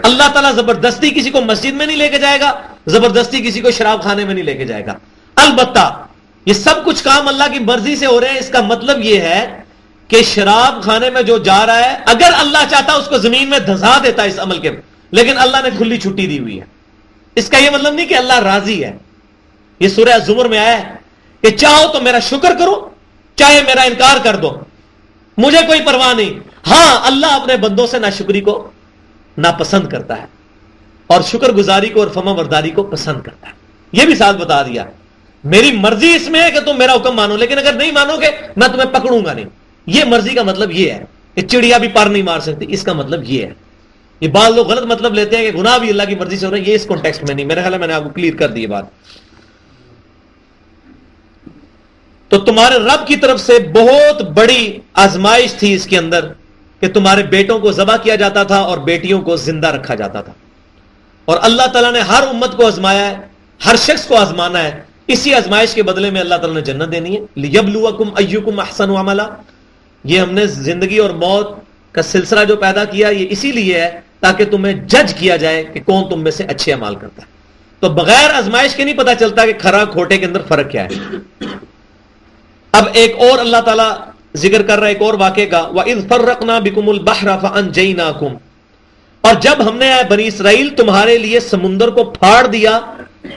اللہ تعالیٰ زبردستی کسی کو مسجد میں نہیں لے کے جائے گا, زبردستی کسی کو شراب خانے میں نہیں لے کے جائے گا. البتہ یہ سب کچھ کام اللہ کی مرضی سے ہو رہے ہیں. اس کا مطلب یہ ہے کہ شراب خانے میں جو جا رہا ہے اگر اللہ چاہتا اس کو زمین میں دھسا دیتا اس عمل کے, لیکن اللہ نے کھلی چھٹی دی ہوئی ہے. اس کا یہ مطلب نہیں کہ اللہ راضی ہے. یہ سورہ زمر میں آیا ہے کہ چاہو تو میرا شکر کرو چاہے میرا انکار کر دو, مجھے کوئی پرواہ نہیں. ہاں اللہ اپنے بندوں سے ناشکری کو ناپسند کرتا ہے اور شکر گزاری کو اور فرما برداری کو پسند کرتا ہے. یہ بھی ساتھ بتا دیا میری مرضی اس میں ہے کہ تم میرا حکم مانو, لیکن اگر نہیں مانو گے میں تمہیں پکڑوں گا نہیں. یہ مرضی کا مطلب یہ ہے کہ چڑیا بھی پر نہیں مار سکتی, اس کا مطلب یہ ہے. یہ بعض لوگ غلط مطلب لیتے ہیں کہ گناہ بھی اللہ کی مرضی سے ہو رہا ہے, یہ اس کانٹیکسٹ میں نہیں. میرے خیال ہے میں نے آپ کو کلیئر کر دی بات. تو تمہارے رب کی طرف سے بہت بڑی آزمائش تھی اس کے اندر کہ تمہارے بیٹوں کو ذبح کیا جاتا تھا اور بیٹیوں کو زندہ رکھا جاتا تھا. اور اللہ تعالیٰ نے ہر امت کو آزمایا ہے, ہر شخص کو آزمانا ہے. اسی آزمائش کے بدلے میں اللہ تعالیٰ نے جنت دینی ہے. لیبلوکم ایکم احسن عملا, یہ ہم نے زندگی اور موت کا سلسلہ جو پیدا کیا یہ اسی لیے ہے تاکہ تمہیں جج کیا جائے کہ کون تم میں سے اچھے اعمال کرتا ہے. تو بغیر آزمائش کے نہیں پتا چلتا کہ کھرا کھوٹے کے اندر فرق کیا ہے. اب ایک اور اللہ تعالیٰ ذکر کر رہا ہے ایک اور واقعے کا، وَإِذْ فَرَّقْنَا بِكُمُ الْبَحْرَ فَأَنْجَيْنَاكُمْ، اور جب ہم نے اے بنی اسرائیل تمہارے لیے سمندر کو پھاڑ دیا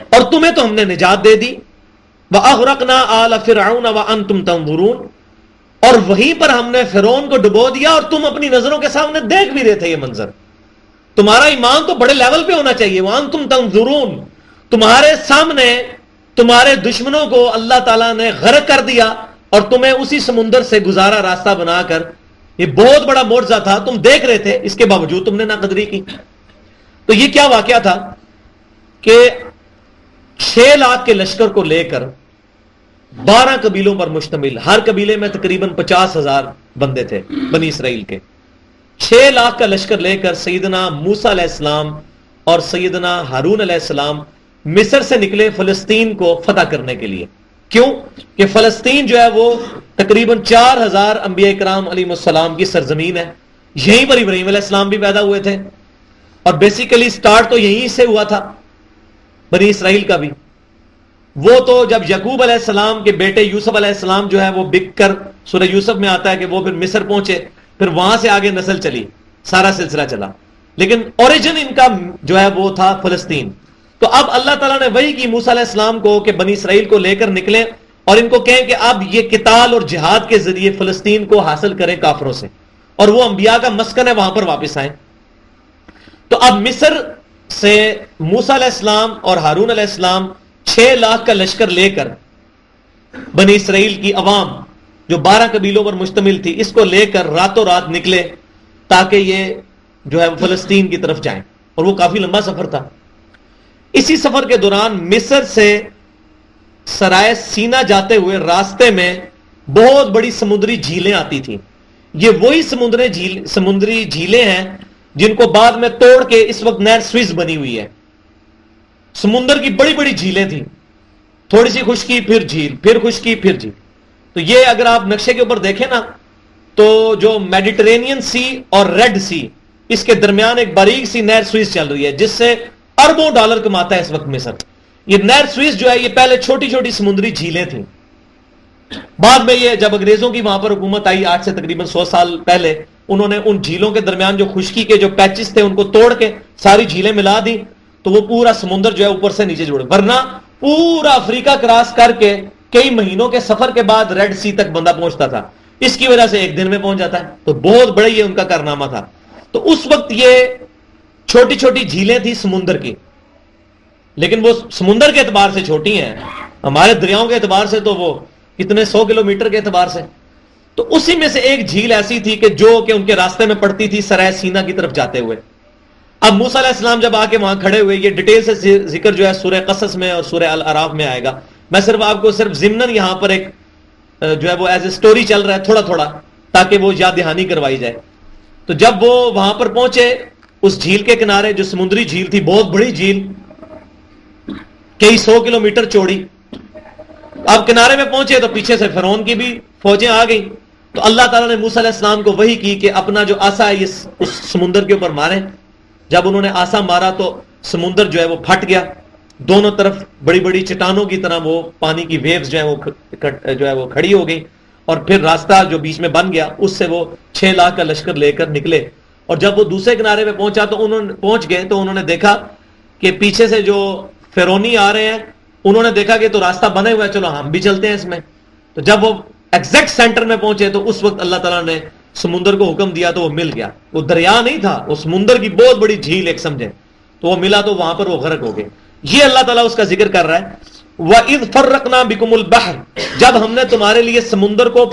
اور تمہیں تو ہم نے نجات دے دی. وَأَغْرَقْنَا آلَ فِرْعَوْنَ وَأَنْتُمْ تَنْظُرُونَ، اور وہیں پر ہم نے فرعون کو ڈبو دیا اور تم اپنی نظروں کے سامنے دیکھ بھی رہے تھے یہ منظر. تمہارا ایمان تو بڑے لیول پہ ہونا چاہیے. وَأَنْتُمْ تَنْظُرُونَ، تمہارے سامنے تمہارے دشمنوں کو اللہ تعالیٰ نے غرق کر دیا اور تمہیں اسی سمندر سے گزارا راستہ بنا کر. یہ بہت بڑا معجزہ تھا، تم دیکھ رہے تھے، اس کے باوجود تم نے ناقدری کی. تو یہ کیا واقعہ تھا کہ 6 لاکھ کے لشکر کو لے کر 12 قبیلوں پر مشتمل، ہر قبیلے میں تقریباً 50,000 بندے تھے بنی اسرائیل کے. 6 لاکھ کا لشکر لے کر سیدنا موسیٰ علیہ السلام اور سیدنا ہارون علیہ السلام مصر سے نکلے فلسطین کو فتح کرنے کے لیے. کیوں کہ فلسطین جو ہے وہ تقریباً 4,000 انبیاء کرام علیہ السلام کی سرزمین ہے. یہیں پر ابراہیم علیہ السلام بھی پیدا ہوئے تھے اور بیسیکلی سٹارٹ تو یہیں سے ہوا تھا بنی اسرائیل کا بھی. وہ تو جب یعقوب علیہ السلام کے بیٹے یوسف علیہ السلام جو ہے وہ بک کر، سورہ یوسف میں آتا ہے کہ وہ پھر مصر پہنچے، پھر وہاں سے آگے نسل چلی، سارا سلسلہ چلا، لیکن اوریجن ان کا جو ہے وہ تھا فلسطین. تو اب اللہ تعالیٰ نے وہی کی موسیٰ علیہ السلام کو کہ بنی اسرائیل کو لے کر نکلیں اور ان کو کہیں کہ اب یہ قتال اور جہاد کے ذریعے فلسطین کو حاصل کریں کافروں سے، اور وہ انبیاء کا مسکن ہے وہاں پر واپس آئیں. تو اب مصر سے موسیٰ علیہ السلام اور ہارون علیہ السلام 6 لاکھ کا لشکر لے کر بنی اسرائیل کی عوام جو 12 قبیلوں پر مشتمل تھی اس کو لے کر راتوں رات نکلے تاکہ یہ جو ہے فلسطین کی طرف جائیں، اور وہ کافی لمبا سفر تھا. اسی سفر کے دوران مصر سے سرائے سینا جاتے ہوئے راستے میں بہت بڑی سمندری جھیلیں آتی تھیں. یہ وہی سمندری جھیلیں ہیں جن کو بعد میں توڑ کے اس وقت نہر سوئز بنی ہوئی ہے. سمندر کی بڑی بڑی جھیلیں تھیں، تھوڑی سی خشکی پھر جھیل، پھر خشکی پھر جھیل. تو یہ اگر آپ نقشے کے اوپر دیکھیں نا تو جو میڈیٹرینین سی اور ریڈ سی، اس کے درمیان ایک باریک سی نہر سوئز چل رہی ہے جس سے اربوں ڈالر کماتا ہے اس وقت مصر. یہ نہر سوئز جو ہے یہ پہلے چھوٹی چھوٹی سمندری جھیلیں تھیں. بعد میں یہ جب انگریزوں کی وہاں پر حکومت آئی آج سے تقریباً 100 سال پہلے، انہوں نے ان جھیلوں کے درمیان جو خشکی کے جو پیچز تھے ان کو توڑ کے ساری جھیلیں ملا دی، تو وہ پورا سمندر جو ہے اوپر سے نیچے جوڑے. ورنہ پورا افریقہ کراس کر کے کئی مہینوں کے سفر کے بعد ریڈ سی تک بندہ پہنچتا تھا، اس کی وجہ سے ایک دن میں پہنچ جاتا ہے. تو بہت بڑا یہ ان کا کارنامہ تھا. تو اس وقت یہ چھوٹی چھوٹی جھیلیں تھیں سمندر کی، لیکن وہ سمندر کے اعتبار سے چھوٹی ہیں، ہمارے دریاؤں کے اعتبار سے تو وہ کتنے 100 کلومیٹر کے اعتبار سے. تو اسی میں سے ایک جھیل ایسی تھی کہ جو کہ ان کے راستے میں پڑتی تھی سرائے سینا کی طرف جاتے ہوئے. اب موسیٰ علیہ السلام جب آ کے وہاں کھڑے ہوئے، یہ ڈیٹیل سے ذکر جو ہے سورہ قصص میں اور سورہ الاعراف میں آئے گا. میں صرف آپ کو صرف ضمناً یہاں پر ایک جو ہے وہ ایز اے سٹوری چل رہا ہے تھوڑا تھوڑا تاکہ وہ یاد دہانی کروائی جائے. تو جب وہ وہاں پر پہنچے اس جھیل کے کنارے، جو سمندری جھیل تھی، بہت بڑی جھیل، کئی 100 کلومیٹر چوڑی. اب کنارے میں پہنچے تو پیچھے سے فرعون کی بھی فوجیں آ گئی. تو اللہ تعالیٰ نے موسیٰ علیہ السلام کو وحی کی کہ اپنا جو آسا ہے اس سمندر کے اوپر ماریں. جب انہوں نے آسا مارا تو سمندر جو ہے وہ پھٹ گیا، دونوں طرف بڑی بڑی چٹانوں کی طرح وہ پانی کی ویوز جو ہے وہ کھڑی ہو گئی، اور پھر راستہ جو بیچ میں بن گیا اس سے وہ 6 لاکھ کا لشکر لے کر نکلے. اور جب وہ دوسرے کنارے پہ پہنچا تو پہنچ گئے تو انہوں نے دیکھا کہ پیچھے سے جو فرعونی آ رہے ہیں، انہوں نے دیکھا کہ تو راستہ بنے ہوا ہے، چلو ہم بھی چلتے ہیں اس میں. تو جب وہ ایگزیکٹ سینٹر میں پہنچے تو اس وقت اللہ تعالیٰ نے سمندر کو حکم دیا تو وہ مل گیا. وہ دریا نہیں تھا، وہ سمندر کی بہت بڑی جھیل ایک سمجھے، تو وہ ملا تو وہاں پر وہ غرق ہو گئے. یہ اللہ تعالیٰ اس کا ذکر کر رہا ہے. وَإِذْ فَرَّقْنَا بِكُمُ الْبَحْرَ، جب ہم نے تمہارے لیے سمندر کو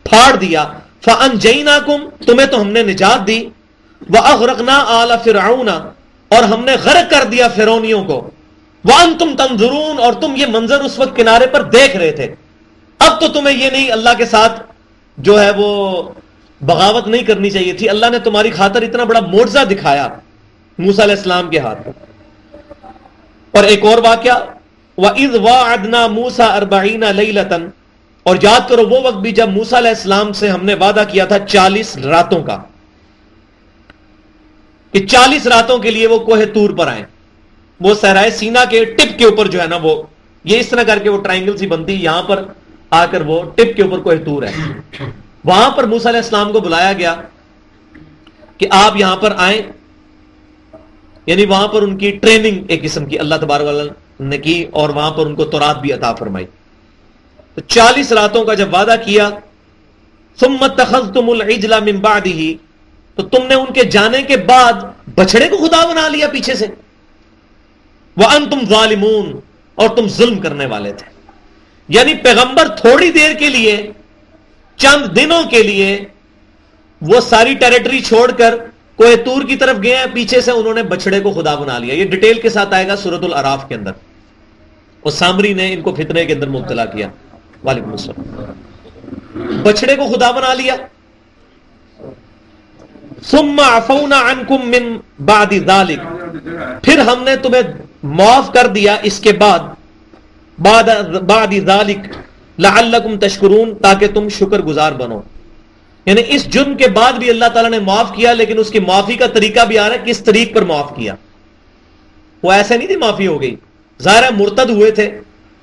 پھاڑ دیا، فَأَنْجَيْنَاكُمْ، تمہیں تو ہم نے نجات دی، وَأَغْرَقْنَا آلَ فِرْعَوْنَ، اور ہم نے غرق کر دیا فرعونیوں کو، وَأَنْتُمْ تَنْظُرُونَ، اور تم یہ منظر اس وقت کنارے پر دیکھ رہے تھے. اب تو تمہیں یہ نہیں اللہ کے ساتھ جو ہے وہ بغاوت نہیں کرنی چاہیے تھی. اللہ نے تمہاری خاطر اتنا بڑا معجزہ دکھایا موسیٰ علیہ السلام کے ہاتھ میں. اور ایک اور واقعہ، وَإِذْ وَاعَدْنَا مُوسَىٰ 40 لَيْلَةً، اور یاد کرو وہ وقت بھی جب موسیٰ علیہ السلام سے ہم نے وعدہ کیا تھا 40 راتوں کا، کہ 40 راتوں کے لیے وہ کوہ طور پر آئیں. وہ صحرائے سینا کے ٹپ کے اوپر جو ہے نا وہ یہ اس طرح کر کے وہ ٹرائنگل سی بنتی, یہاں پر آ کر وہ ٹپ کے اوپر کوہ طور ہے. وہاں پر موسیٰ علیہ السلام کو بلایا گیا کہ آپ یہاں پر آئیں, یعنی وہاں پر ان کی ٹریننگ ایک قسم کی اللہ تبارک و تعالی نے کی, اور وہاں پر ان کو تورات بھی عطا فرمائی. تو 40 راتوں کا جب وعدہ کیا, ثم اتخذتم العجل من بعده, تو تم نے ان کے جانے کے بعد بچڑے کو خدا بنا لیا پیچھے سے. وانتم ظالمون, اور تم ظلم کرنے والے تھے. یعنی پیغمبر تھوڑی دیر کے لیے, چند دنوں کے لیے وہ ساری ٹیریٹری چھوڑ کر کوہ طور کی طرف گئے ہیں, پیچھے سے انہوں نے بچڑے کو خدا بنا لیا. یہ ڈیٹیل کے ساتھ آئے گا سورۃ الاعراف کے اندر. اور سامری نے ان کو فتنے کے اندر مبتلا کیا. وعلیکم السلام. بچڑے کو خدا بنا لیا. ثم عفونا عنکم من بعد ذلک, پھر ہم نے تمہیں معاف کر دیا اس کے بعد, بعد ذلک لعلکم تشکرون, تاکہ تم شکر گزار بنو. یعنی اس جرم کے بعد بھی اللہ تعالیٰ نے معاف کیا, لیکن اس کی معافی کا طریقہ بھی آ رہا ہے, کس طریق پر معاف کیا. وہ ایسے نہیں تھی معافی ہو گئی, ظاہر ہے مرتد ہوئے تھے,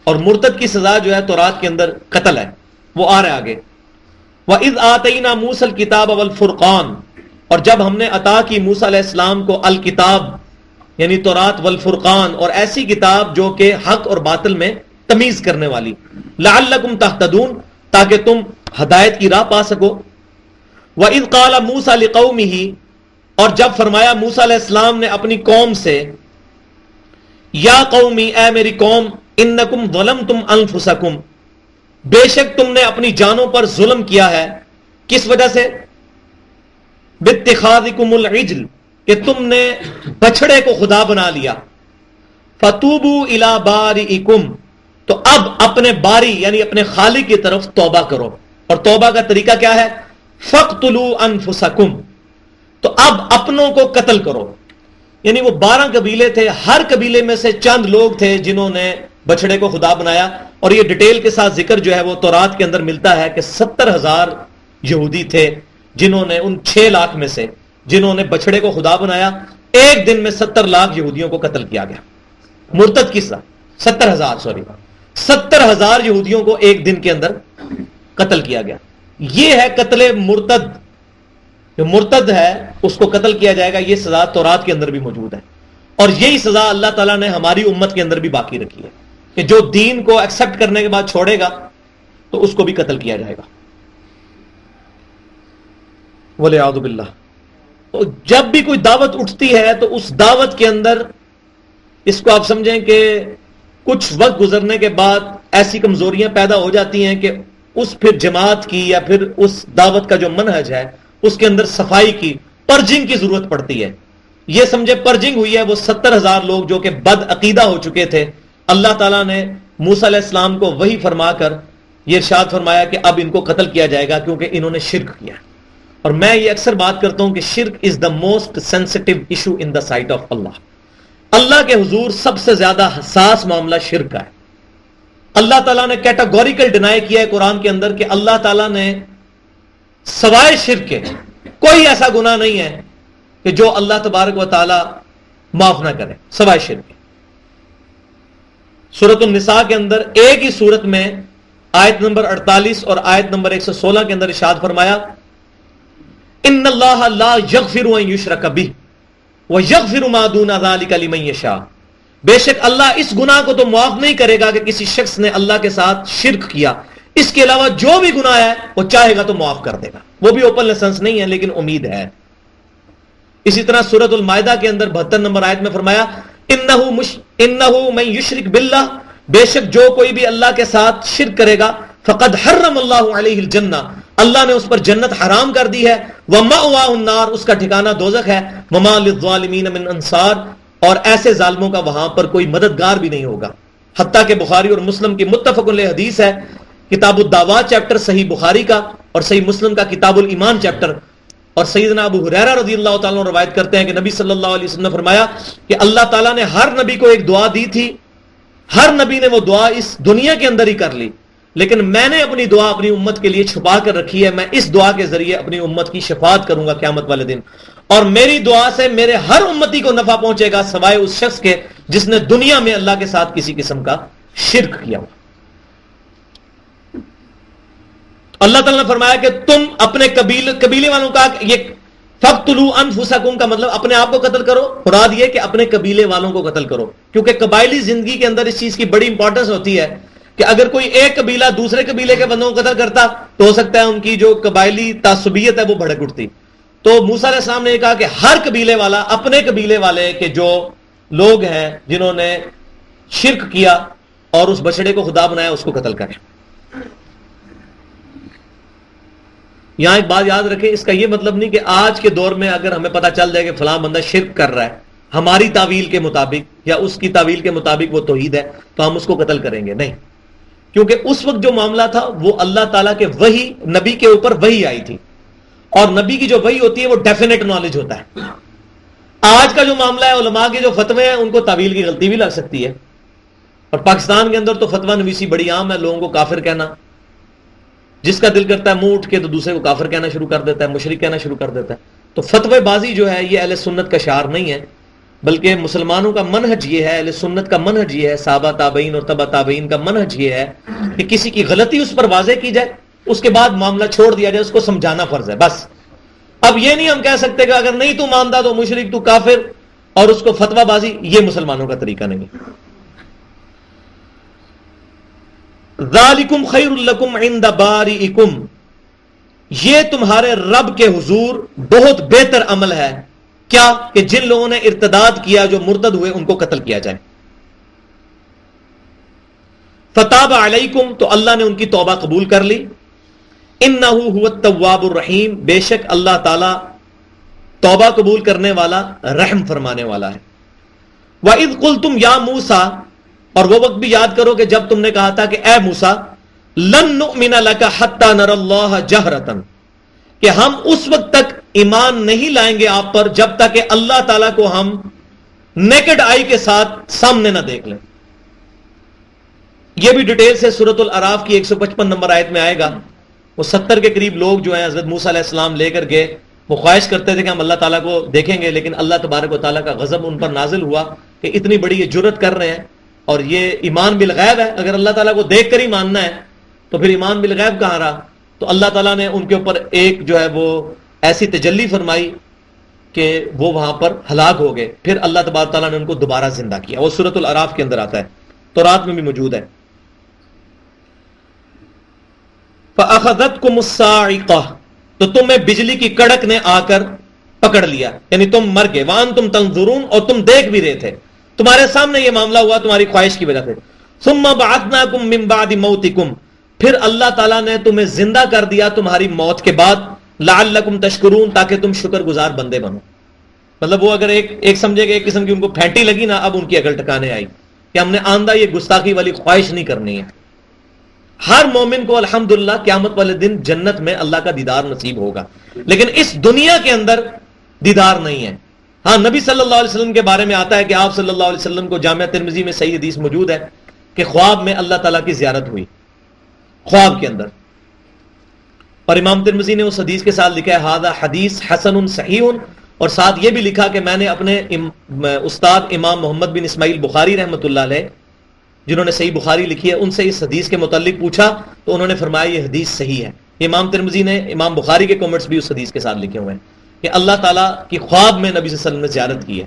اور مرتد کی سزا جو ہے تورات کے اندر قتل ہے, وہ آ رہا ہے آگے. وَإِذْ آتَيْنَا مُوسَى الْكِتَابَ وَالْفُرْقَانَ, اور جب ہم نے عطا کی موسیٰ علیہ السلام کو الکتاب یعنی تورات, والفرقان, اور ایسی کتاب جو کہ حق اور باطل میں تمیز کرنے والی, لعلکم تہتدون, تاکہ تم ہدایت کی راہ پا سکو. وَإِذْ قَالَ مُوسَى لِقَوْمِهِ, اور جب فرمایا موسیٰ علیہ السلام نے اپنی قوم سے, یا قومی, اے میری قوم, انکم ظلمتم انفسکم, بے شک تم نے اپنی جانوں پر ظلم کیا ہے. کس وجہ سے؟ باتخاذکم العجل, کہ تم نے بچڑے کو خدا بنا لیا. فتوبوا الی بارئکم, تو اب اپنے باری یعنی اپنے خالق کی طرف توبہ کرو. اور توبہ کا طریقہ کیا ہے؟ فَاقْتُلُوا أَنفُسَكُمْ, تو اب اپنوں کو قتل کرو. یعنی وہ 12 قبیلے تھے, ہر قبیلے میں سے چند لوگ تھے جنہوں نے بچڑے کو خدا بنایا. اور یہ ڈیٹیل کے ساتھ ذکر جو ہے وہ تورات کے اندر ملتا ہے کہ 70,000 یہودی تھے جنہوں نے, ان 6 لاکھ میں سے جنہوں نے بچڑے کو خدا بنایا. ایک دن میں 70 لاکھ یہودیوں کو قتل کیا گیا. مرتد کس 70,000 یہودیوں کو ایک دن کے اندر قتل کیا گیا. یہ ہے قتل مرتد. جو مرتد ہے اس کو قتل کیا جائے گا. یہ سزا تورات کے اندر بھی موجود ہے, اور یہی سزا اللہ تعالیٰ نے ہماری امت کے اندر بھی باقی رکھی ہے کہ جو دین کو ایکسپٹ کرنے کے بعد چھوڑے گا تو اس کو بھی قتل کیا جائے گا. وَلِعَاذُ بِاللَّہ. تو جب بھی کوئی دعوت اٹھتی ہے تو اس دعوت کے اندر اس کو آپ سمجھیں کہ کچھ وقت گزرنے کے بعد ایسی کمزوریاں پیدا ہو جاتی ہیں کہ اس پھر جماعت کی یا پھر اس دعوت کا جو منہج ہے اس کے اندر صفائی کی, پرجنگ کی ضرورت پڑتی ہے. یہ سمجھے پرجنگ ہوئی ہے. وہ 70,000 لوگ جو کہ بد عقیدہ ہو چکے تھے, اللہ تعالیٰ نے موسیٰ علیہ السلام کو وحی فرما کر یہ ارشاد فرمایا کہ اب ان کو قتل کیا جائے گا کیونکہ انہوں نے شرک کیا. اور میں یہ اکثر بات کرتا ہوں کہ شرک is the most sensitive issue in the sight of اللہ. اللہ کے حضور سب سے زیادہ حساس معاملہ شرک کا ہے. اللہ تعالیٰ نے کیٹاگوریکل ڈینائی کیا ہے قرآن کے اندر کہ اللہ تعالیٰ نے سوائے شرک کے کوئی ایسا گناہ نہیں ہے کہ جو اللہ تبارک و تعالیٰ معاف نہ کرے سوائے شرک کے. سورۃ النساء کے اندر ایک ہی سورت میں آیت نمبر 48 اور آیت نمبر 116 کے اندر ارشاد فرمایا, ان اللہ لا یغفر ان یشرک بہ ویغفر ما دون ذلک لمن یشاء, بے شک اللہ اس گناہ کو تو معاف نہیں کرے گا کہ کسی شخص نے اللہ کے ساتھ شرک کیا, اس کے علاوہ جو بھی گناہ ہے وہ چاہے گا تو معاف کر دے گا. وہ بھی اوپن لائسنس نہیں ہے لیکن امید ہے. اسی طرح سورۃ المائدہ کے اندر 72 نمبر آیت میں فرمایا, انہ من یشرک باللہ, بے شک جو کوئی بھی اللہ کے ساتھ شرک کرے گا, فقد حرم اللہ علیہ الجنہ, اللہ نے اس پر جنت حرام کر دی ہے, ومأواہ النار, اس کا ٹھکانہ دوزخ ہے, وما للظالمین من انصار, اور ایسے ظالموں کا وہاں پر کوئی مددگار بھی نہیں ہوگا. حتیٰ کہ بخاری اور مسلم کی متفق علیہ حدیث ہے, کتاب الدعوات چیپٹر صحیح بخاری کا اور صحیح مسلم کا کتاب الایمان چیپٹر, اور سیدنا ابو ہریرہ رضی اللہ تعالیٰ عنہ روایت کرتے ہیں کہ نبی صلی اللہ علیہ وسلم نے فرمایا کہ اللہ تعالیٰ نے ہر نبی کو ایک دعا دی تھی, ہر نبی نے وہ دعا اس دنیا کے اندر ہی کر لی, لیکن میں نے اپنی دعا اپنی امت کے لیے چھپا کر رکھی ہے. میں اس دعا کے ذریعے اپنی امت کی شفاعت کروں گا قیامت والے دن, اور میری دعا سے میرے ہر امتی کو نفع پہنچے گا سوائے اس شخص کے جس نے دنیا میں اللہ کے ساتھ کسی قسم کا شرک کیا ہو. اللہ تعالیٰ نے فرمایا کہ تم اپنے قبیلے والوں کا یہ فَقْتُلُوا أَنفُسَكُمْ کا مطلب اپنے آپ کو قتل کرو، مراد یہ کہ اپنے قبیلے والوں کو قتل کرو، کیونکہ قبائلی زندگی کے اندر اس چیز کی بڑی امپورٹنس ہوتی ہے کہ اگر کوئی ایک قبیلہ دوسرے قبیلے کے بندوں کو قتل کرتا تو ہو سکتا ہے ان کی جو قبائلی تعصبیت ہے وہ بھڑک اٹھتی. تو موسیٰ علیہ السلام نے کہا کہ ہر قبیلے والا اپنے قبیلے والے کے جو لوگ ہیں جنہوں نے شرک کیا اور اس بچڑے کو خدا بنایا اس کو قتل کرے. یہاں ایک بات یاد رکھیں، اس کا یہ مطلب نہیں کہ آج کے دور میں اگر ہمیں پتہ چل جائے کہ فلاں بندہ شرک کر رہا ہے ہماری تعویل کے مطابق یا اس کی تعویل کے مطابق وہ توحید ہے تو ہم اس کو قتل کریں گے، نہیں. کیونکہ اس وقت جو معاملہ تھا وہ اللہ تعالیٰ کے وحی، نبی کے اوپر وحی آئی تھی، اور نبی کی جو وحی ہوتی ہے وہ ڈیفینیٹ نالج ہوتا ہے. آج کا جو معاملہ ہے علماء کے جو فتوے ہیں ان کو تعویل کی غلطی بھی لگ سکتی ہے، اور پاکستان کے اندر تو فتویٰ نویسی بڑی عام ہے، لوگوں کو کافر کہنا، جس کا دل کرتا ہے منہ اٹھ کے تو دوسرے کو کافر کہنا شروع کر دیتا ہے، مشرک کہنا شروع کر دیتا ہے. تو فتوی بازی جو ہے یہ اہل سنت کا شعار نہیں ہے، بلکہ مسلمانوں کا منہج یہ ہے، اہل سنت کا منہج یہ ہے، صحابہ تابعین اور تبع تابعین کا منہج یہ ہے کہ کسی کی غلطی اس پر واضح کی جائے، اس کے بعد معاملہ چھوڑ دیا جائے، اس کو سمجھانا فرض ہے بس. اب یہ نہیں ہم کہہ سکتے کہ اگر نہیں تو مانتا تو مشرک، تو کافر، اور اس کو فتوی بازی، یہ مسلمانوں کا طریقہ نہیں. ذالکم خیر لکم عند بارئکم، یہ تمہارے رب کے حضور بہت بہتر عمل ہے. کیا؟ کہ جن لوگوں نے ارتداد کیا، جو مرتد ہوئے، ان کو قتل کیا جائے. فتاب علیکم، تو اللہ نے ان کی توبہ قبول کر لی. انہ هو التواب الرحیم، بے شک اللہ تعالی توبہ قبول کرنے والا، رحم فرمانے والا ہے. وَإِذْ قُلْتُمْ يَا مُوسَىٰ، اور وہ وقت بھی یاد کرو کہ جب تم نے کہا تھا کہ اے موسیٰ، لن نؤمن لک حتی نری اللہ جہرۃ، کہ ہم اس وقت تک ایمان نہیں لائیں گے آپ پر جب تک کہ اللہ تعالیٰ کو ہم نیکڈ آئی کے ساتھ سامنے نہ دیکھ لیں. یہ بھی ڈیٹیل سے سورۃ الاعراف کی 155 نمبر آیت میں آئے گا. وہ 70 کے قریب لوگ جو ہیں حضرت موسیٰ علیہ السلام لے کر گئے، وہ خواہش کرتے تھے کہ ہم اللہ تعالیٰ کو دیکھیں گے، لیکن اللہ تبارک و تعالیٰ کا غضب ان پر نازل ہوا کہ اتنی بڑی یہ جرت کر رہے ہیں، اور یہ ایمان بالغیب ہے. اگر اللہ تعالیٰ کو دیکھ کر ہی ماننا ہے تو پھر ایمان بالغیب کہاں رہا؟ تو اللہ تعالیٰ نے ان کے اوپر ایک جو ہے وہ ایسی تجلی فرمائی کہ وہ وہاں پر ہلاک ہو گئے. پھر اللہ تبارک تعالیٰ نے ان کو دوبارہ زندہ کیا. وہ سورۃ الاعراف کے اندر آتا ہے، تورات میں بھی موجود ہے. فَأَخَذَتْكُمُ الصَّاعِقَةُ، تو تمہیں بجلی کی کڑک نے آ کر پکڑ لیا، یعنی تم مر گئے. وَأَنْتُمْ تَنظُرُونَ، اور تم دیکھ بھی رہے تھے، تمہارے سامنے یہ معاملہ ہوا تمہاری خواہش کی وجہ سے. ثُمَّ بَعَثْنَاكُمْ مِنْ بَعْدِ مَوْتِكُمْ، پھر اللہ تعالیٰ نے تمہیں زندہ کر دیا تمہاری موت کے بعد. لعلکم تشکرون، تاکہ تم شکر گزار بندے بنو. مطلب وہ اگر ایک سمجھے کہ ایک قسم کی ان کو پھینٹی لگی نا، اب ان کی عقل ٹکانے آئی کہ ہم نے آندہ یہ گستاخی والی خواہش نہیں کرنی ہے. ہر مومن کو الحمدللہ قیامت والے دن جنت میں اللہ کا دیدار نصیب ہوگا، لیکن اس دنیا کے اندر دیدار نہیں ہے. ہاں، نبی صلی اللہ علیہ وسلم کے بارے میں آتا ہے کہ آپ صلی اللہ علیہ وسلم کو جامعہ ترمذی میں صحیح حدیث موجود ہے کہ خواب میں اللہ تعالیٰ کی زیارت ہوئی، خواب کے اندر. اور امام ترمذی نے اس حدیث کے ساتھ لکھا ہے ھذا حدیث حسن صحیح، اور ساتھ یہ بھی لکھا کہ میں نے اپنے استاد امام محمد بن اسماعیل بخاری رحمۃ اللہ علیہ، جنہوں نے صحیح بخاری لکھی ہے، ان سے اس حدیث کے متعلق پوچھا تو انہوں نے فرمایا یہ حدیث صحیح ہے. امام ترمذی نے امام بخاری کے کامنٹس بھی اس حدیث کے ساتھ لکھے ہوئے ہیں کہ اللہ تعالیٰ کی خواب میں نبی صلی اللہ علیہ وسلم نے زیارت کی ہے.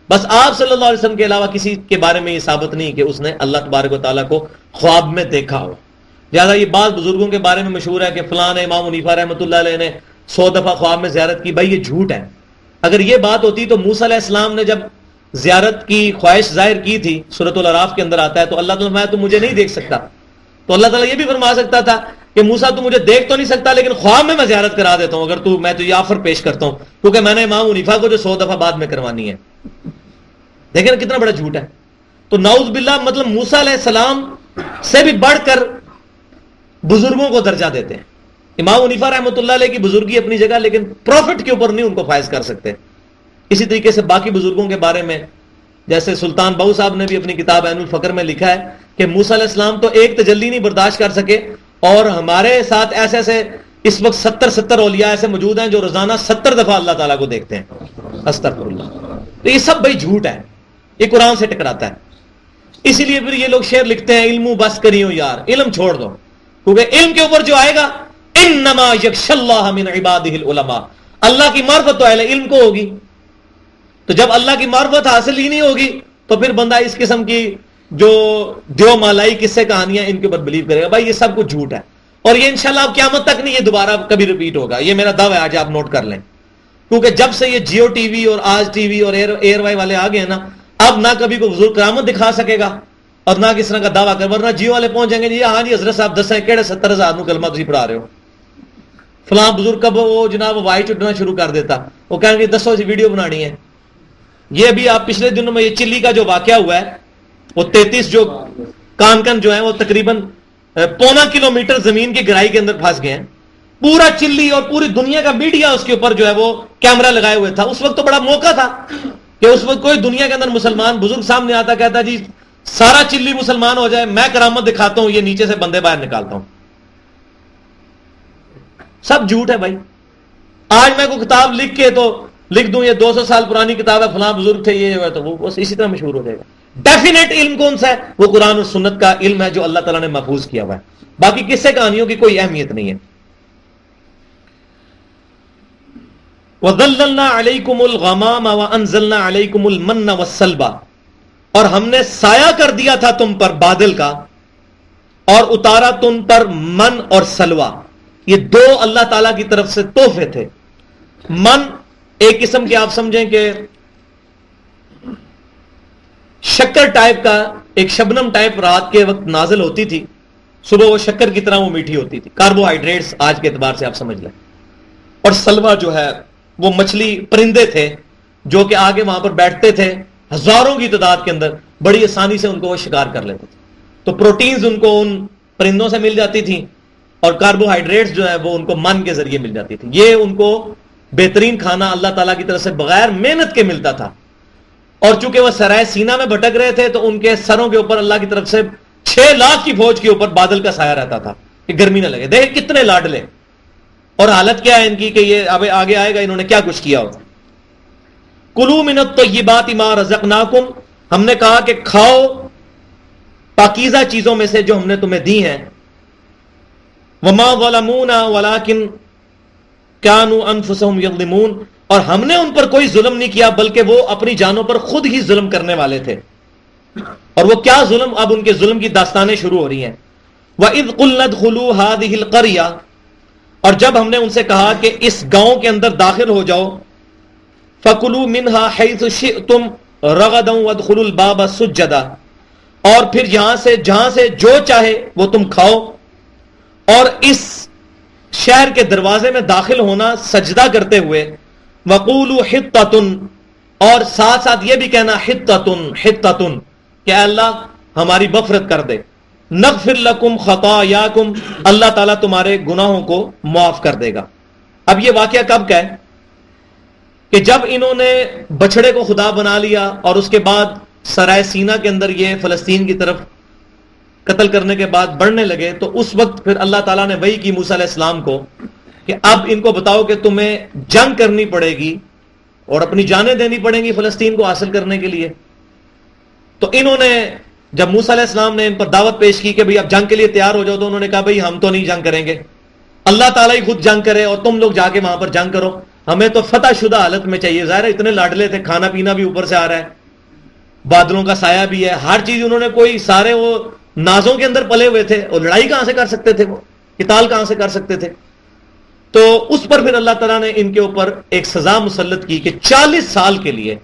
بس آپ صلی اللہ علیہ وسلم کے علاوہ کسی کے بارے میں یہ ثابت نہیں کہ اس نے اللہ تبارک و تعالیٰ کو خواب میں دیکھا ہو. لہٰذا یہ بعض بزرگوں کے بارے میں مشہور ہے کہ فلاں امام حنیفہ رحمۃ اللہ علیہ نے 100 دفعہ خواب میں زیارت کی. بھائی یہ جھوٹ ہے. اگر یہ بات ہوتی تو موسیٰ علیہ السلام نے جب زیارت کی خواہش ظاہر کی تھی، سورۃ الاعراف کے اندر آتا ہے، تو اللہ تعالیٰ فرمایا تم مجھے نہیں دیکھ سکتا. تو اللہ تعالیٰ یہ بھی فرما سکتا تھا کہ موسیٰ تو مجھے دیکھ تو نہیں سکتا، لیکن خواب میں زیارت کرا دیتا ہوں، اگر میں تو یہ آفر پیش کرتا ہوں، کیونکہ میں نے امام حنیفہ کو جو 100 دفعہ بعد میں کروانی ہے. دیکھیں کتنا بڑا جھوٹ ہے. تو نعوذ باللہ، مطلب موسیٰ علیہ السلام سے بھی بڑھ کر بزرگوں کو درجہ دیتے ہیں. امام حنیفہ رحمۃ اللہ علیہ کی بزرگی اپنی جگہ، لیکن پروفٹ کے اوپر نہیں ان کو فائز کر سکتے. اسی طریقے سے باقی بزرگوں کے بارے میں جیسے سلطان بہو صاحب نے بھی اپنی کتاب عین الفقر میں لکھا ہے کہ موسیٰ علیہ السلام تو ایک تجلی نہیں برداشت کر سکے، اور ہمارے ساتھ ایسے اس وقت 70 اولیاء ایسے موجود ہیں جو روزانہ 70 دفعہ اللہ تعالیٰ کو دیکھتے ہیں. استغفر اللہ. تو یہ سب بھائی جھوٹ ہے. یہ قرآن سے ٹکراتا ہے. اسی لیے پھر یہ لوگ شعر لکھتے ہیں علم بس کریو یار، علم چھوڑ دو، کیونکہ علم کے اوپر جو آئے گا انما یخشی اللہ من عبادہ العلماء، اللہ کی معرفت تو اہل علم کو ہوگی. تو جب اللہ کی معرفت حاصل ہی نہیں ہوگی تو پھر بندہ اس قسم کی جو دیو مالائی قصے کہانیاں ان کے اوپر بلیو کرے گا. بھائی یہ سب کچھ جھوٹ ہے، اور یہ انشاءاللہ اب قیامت تک نہیں یہ دوبارہ کبھی ریپیٹ ہوگا. یہ میرا دعویٰ ہے، آج آپ نوٹ کر لیں، کیونکہ جب سے یہ جیو ٹی وی اور آج ٹی وی اور ایئر وائی والے آ گئے ہیں نا، اب نہ کبھی کوئی بزرگ کرامت دکھا سکے گا اور نہ کس طرح کا دعویٰ کر، ورنہ جیو والے پہنچ جائیں گے جی ہاں جی حضرت صاحب دسیں کہڑے 70,000 کلمہ تسی پڑھا رہے ہو، فلاں بزرگ کب وہ جناب وائی چڈنا شروع کر دیتا، وہ کہیں گے دسو سی ویڈیو بنانی ہے. یہ بھی آپ پچھلے دنوں میں یہ چلی کا جو واقعہ ہوا ہے، وہ 33 جو کان جو ہیں وہ تقریباً 1.25 کلومیٹر زمین کی گہرائی کے اندر پھنس گئے ہیں. پورا چلی اور پوری دنیا کا میڈیا اس کے اوپر جو ہے وہ کیمرہ لگائے ہوئے تھا. اس وقت تو بڑا موقع تھا کہ اس وقت کوئی دنیا کے اندر مسلمان بزرگ سامنے آتا کہتا جی سارا چلی مسلمان ہو جائے، میں کرامت دکھاتا ہوں، یہ نیچے سے بندے باہر نکالتا ہوں. سب جھوٹ ہے بھائی. آج میں کوئی کتاب لکھ کے تو لکھ دوں یہ 200 سال پرانی کتاب ہے، فلاں بزرگ تھے یہ، تو وہ اسی طرح مشہور ہو جائے گا. ڈیفینیٹ علم کون سا ہے؟ وہ قرآن اور سنت کا علم ہے جو اللہ تعالیٰ نے محفوظ کیا ہوا ہے. باقی قصے کہانیوں کی کوئی اہمیت نہیں ہے. وَظَلَّلْنَا عَلَيْكُمُ الْغَمَامَ وَأَنزَلْنَا عَلَيْكُمُ الْمَنَّ وَالسَّلْوَىٰ، اور ہم نے سایہ کر دیا تھا تم پر بادل کا، اور اتارا تم پر من اور سلوہ. یہ دو اللہ تعالیٰ کی طرف سے تحفے تھے. من ایک قسم کے آپ سمجھیں کہ شکر ٹائپ کا، ایک شبنم ٹائپ رات کے وقت نازل ہوتی تھی، صبح وہ شکر کی طرح وہ میٹھی ہوتی تھی، کاربوہائیڈریٹس آج کے اعتبار سے آپ سمجھ لیں. اور سلوہ جو ہے وہ مچھلی پرندے تھے جو کہ آگے وہاں پر بیٹھتے تھے ہزاروں کی تعداد کے اندر، بڑی آسانی سے ان کو وہ شکار کر لیتے تھے. تو پروٹینز ان کو ان پرندوں سے مل جاتی تھی، اور کاربوہائیڈریٹس جو ہے وہ ان کو من کے ذریعے مل جاتی تھی. یہ ان کو بہترین کھانا اللہ تعالیٰ کی طرف سے بغیر محنت کے ملتا تھا. اور چونکہ وہ سرائے سینا میں بھٹک رہے تھے تو ان کے سروں کے اوپر اللہ کی طرف سے 6 لاکھ کی فوج کے اوپر بادل کا سایہ رہتا تھا کہ گرمی نہ لگے. دیکھ کتنے لاڈلے، اور حالت کیا ہے ان کی کہ یہ اب آگے آئے گا انہوں نے کیا کچھ کیا ہوگا. کلوا من الطیبات ما رزقناکم، ہم نے کہا کہ کھاؤ پاکیزہ چیزوں میں سے جو ہم نے تمہیں دی ہیں. وما ظلمونا ولکن كانوا انفسهم یظلمون، اور ہم نے ان پر کوئی ظلم نہیں کیا بلکہ وہ اپنی جانوں پر خود ہی ظلم کرنے والے تھے. اور وہ کیا ظلم؟ اب ان کے ظلم کی داستانیں شروع ہو رہی ہیں. وَإِذْ قُلْنَا ادْخُلُوا هَٰذِهِ الْقَرْيَةَ، اور جب ہم نے ان سے کہا کہ اس گاؤں کے اندر داخل ہو جاؤ، فَكُلُوا مِنْهَا حَيْثُ شِئْتُمْ رَغَدًا وَادْخُلُوا الْبَابَ سُجَّدًا، اور پھر جہاں سے جو چاہے وہ تم کھاؤ، اور اس شہر کے دروازے میں داخل ہونا سجدہ کرتے ہوئے. وَقُولُوا حِطَّةٌ، اور ساتھ ساتھ یہ بھی کہنا حِطَّةٌ کہ اے اللہ ہماری مغفرت کر دے. نغفر لکم خطایاکم، اللہ تعالیٰ تمہارے گناہوں کو معاف کر دے گا. اب یہ واقعہ کب کا ہے کہ جب انہوں نے بچڑے کو خدا بنا لیا اور اس کے بعد سرائے سینا کے اندر یہ فلسطین کی طرف قتل کرنے کے بعد بڑھنے لگے، تو اس وقت پھر اللہ تعالیٰ نے وحی کی موسیٰ علیہ السلام کو کہ اب ان کو بتاؤ کہ تمہیں جنگ کرنی پڑے گی اور اپنی جانیں دینی پڑیں گی فلسطین کو حاصل کرنے کے لیے. تو انہوں نے جب موسیٰ علیہ السلام نے ان پر دعوت پیش کی کہ بھئی اب جنگ کے لیے تیار ہو جاؤ، تو انہوں نے کہا بھئی ہم تو نہیں جنگ کریں گے، اللہ تعالیٰ ہی خود جنگ کرے اور تم لوگ جا کے وہاں پر جنگ کرو، ہمیں تو فتح شدہ حالت میں چاہیے. ظاہر ہے اتنے لاڈلے تھے، کھانا پینا بھی اوپر سے آ رہا ہے، بادلوں کا سایہ بھی ہے، ہر چیز انہوں نے کوئی سارے وہ نازوں کے اندر پلے ہوئے تھے، اور لڑائی کہاں سے کر سکتے تھے، وہ قتال کہاں سے کر سکتے تھے. تو اس پر پھر اللہ تعالیٰ نے ان کے اوپر ایک سزا مسلط کی کہ 40 سال کے لیے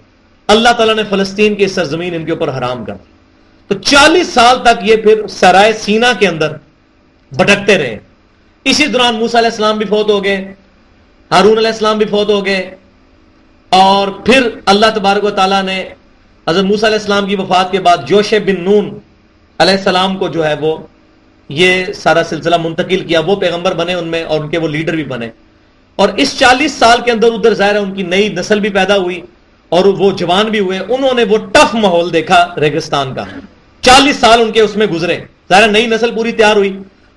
اللہ تعالیٰ نے فلسطین کی سرزمین ان کے اوپر حرام کر دی. تو 40 سال تک یہ پھر سرائے سینا کے اندر بھٹکتے رہے. اسی دوران موسیٰ علیہ السلام بھی فوت ہو گئے، ہارون علیہ السلام بھی فوت ہو گئے، اور پھر اللہ تبارک و تعالیٰ نے حضرت موسیٰ علیہ السلام کی وفات کے بعد یوشع بن نون علیہ السلام کو جو ہے وہ یہ سارا سلسلہ منتقل کیا. وہ پیغمبر بنے ان میں، اور ان کے وہ لیڈر بھی بنے. اور اس 40 سال کے اندر ادھر ظاہر ہے ان کی نئی نسل بھی پیدا ہوئی اور وہ جوان بھی ہوئے. انہوں نے وہ ٹف ماحول دیکھا ریگستان کا، 40 سال ان کے اس میں گزرے، ظاہر نئی نسل پوری تیار ہوئی.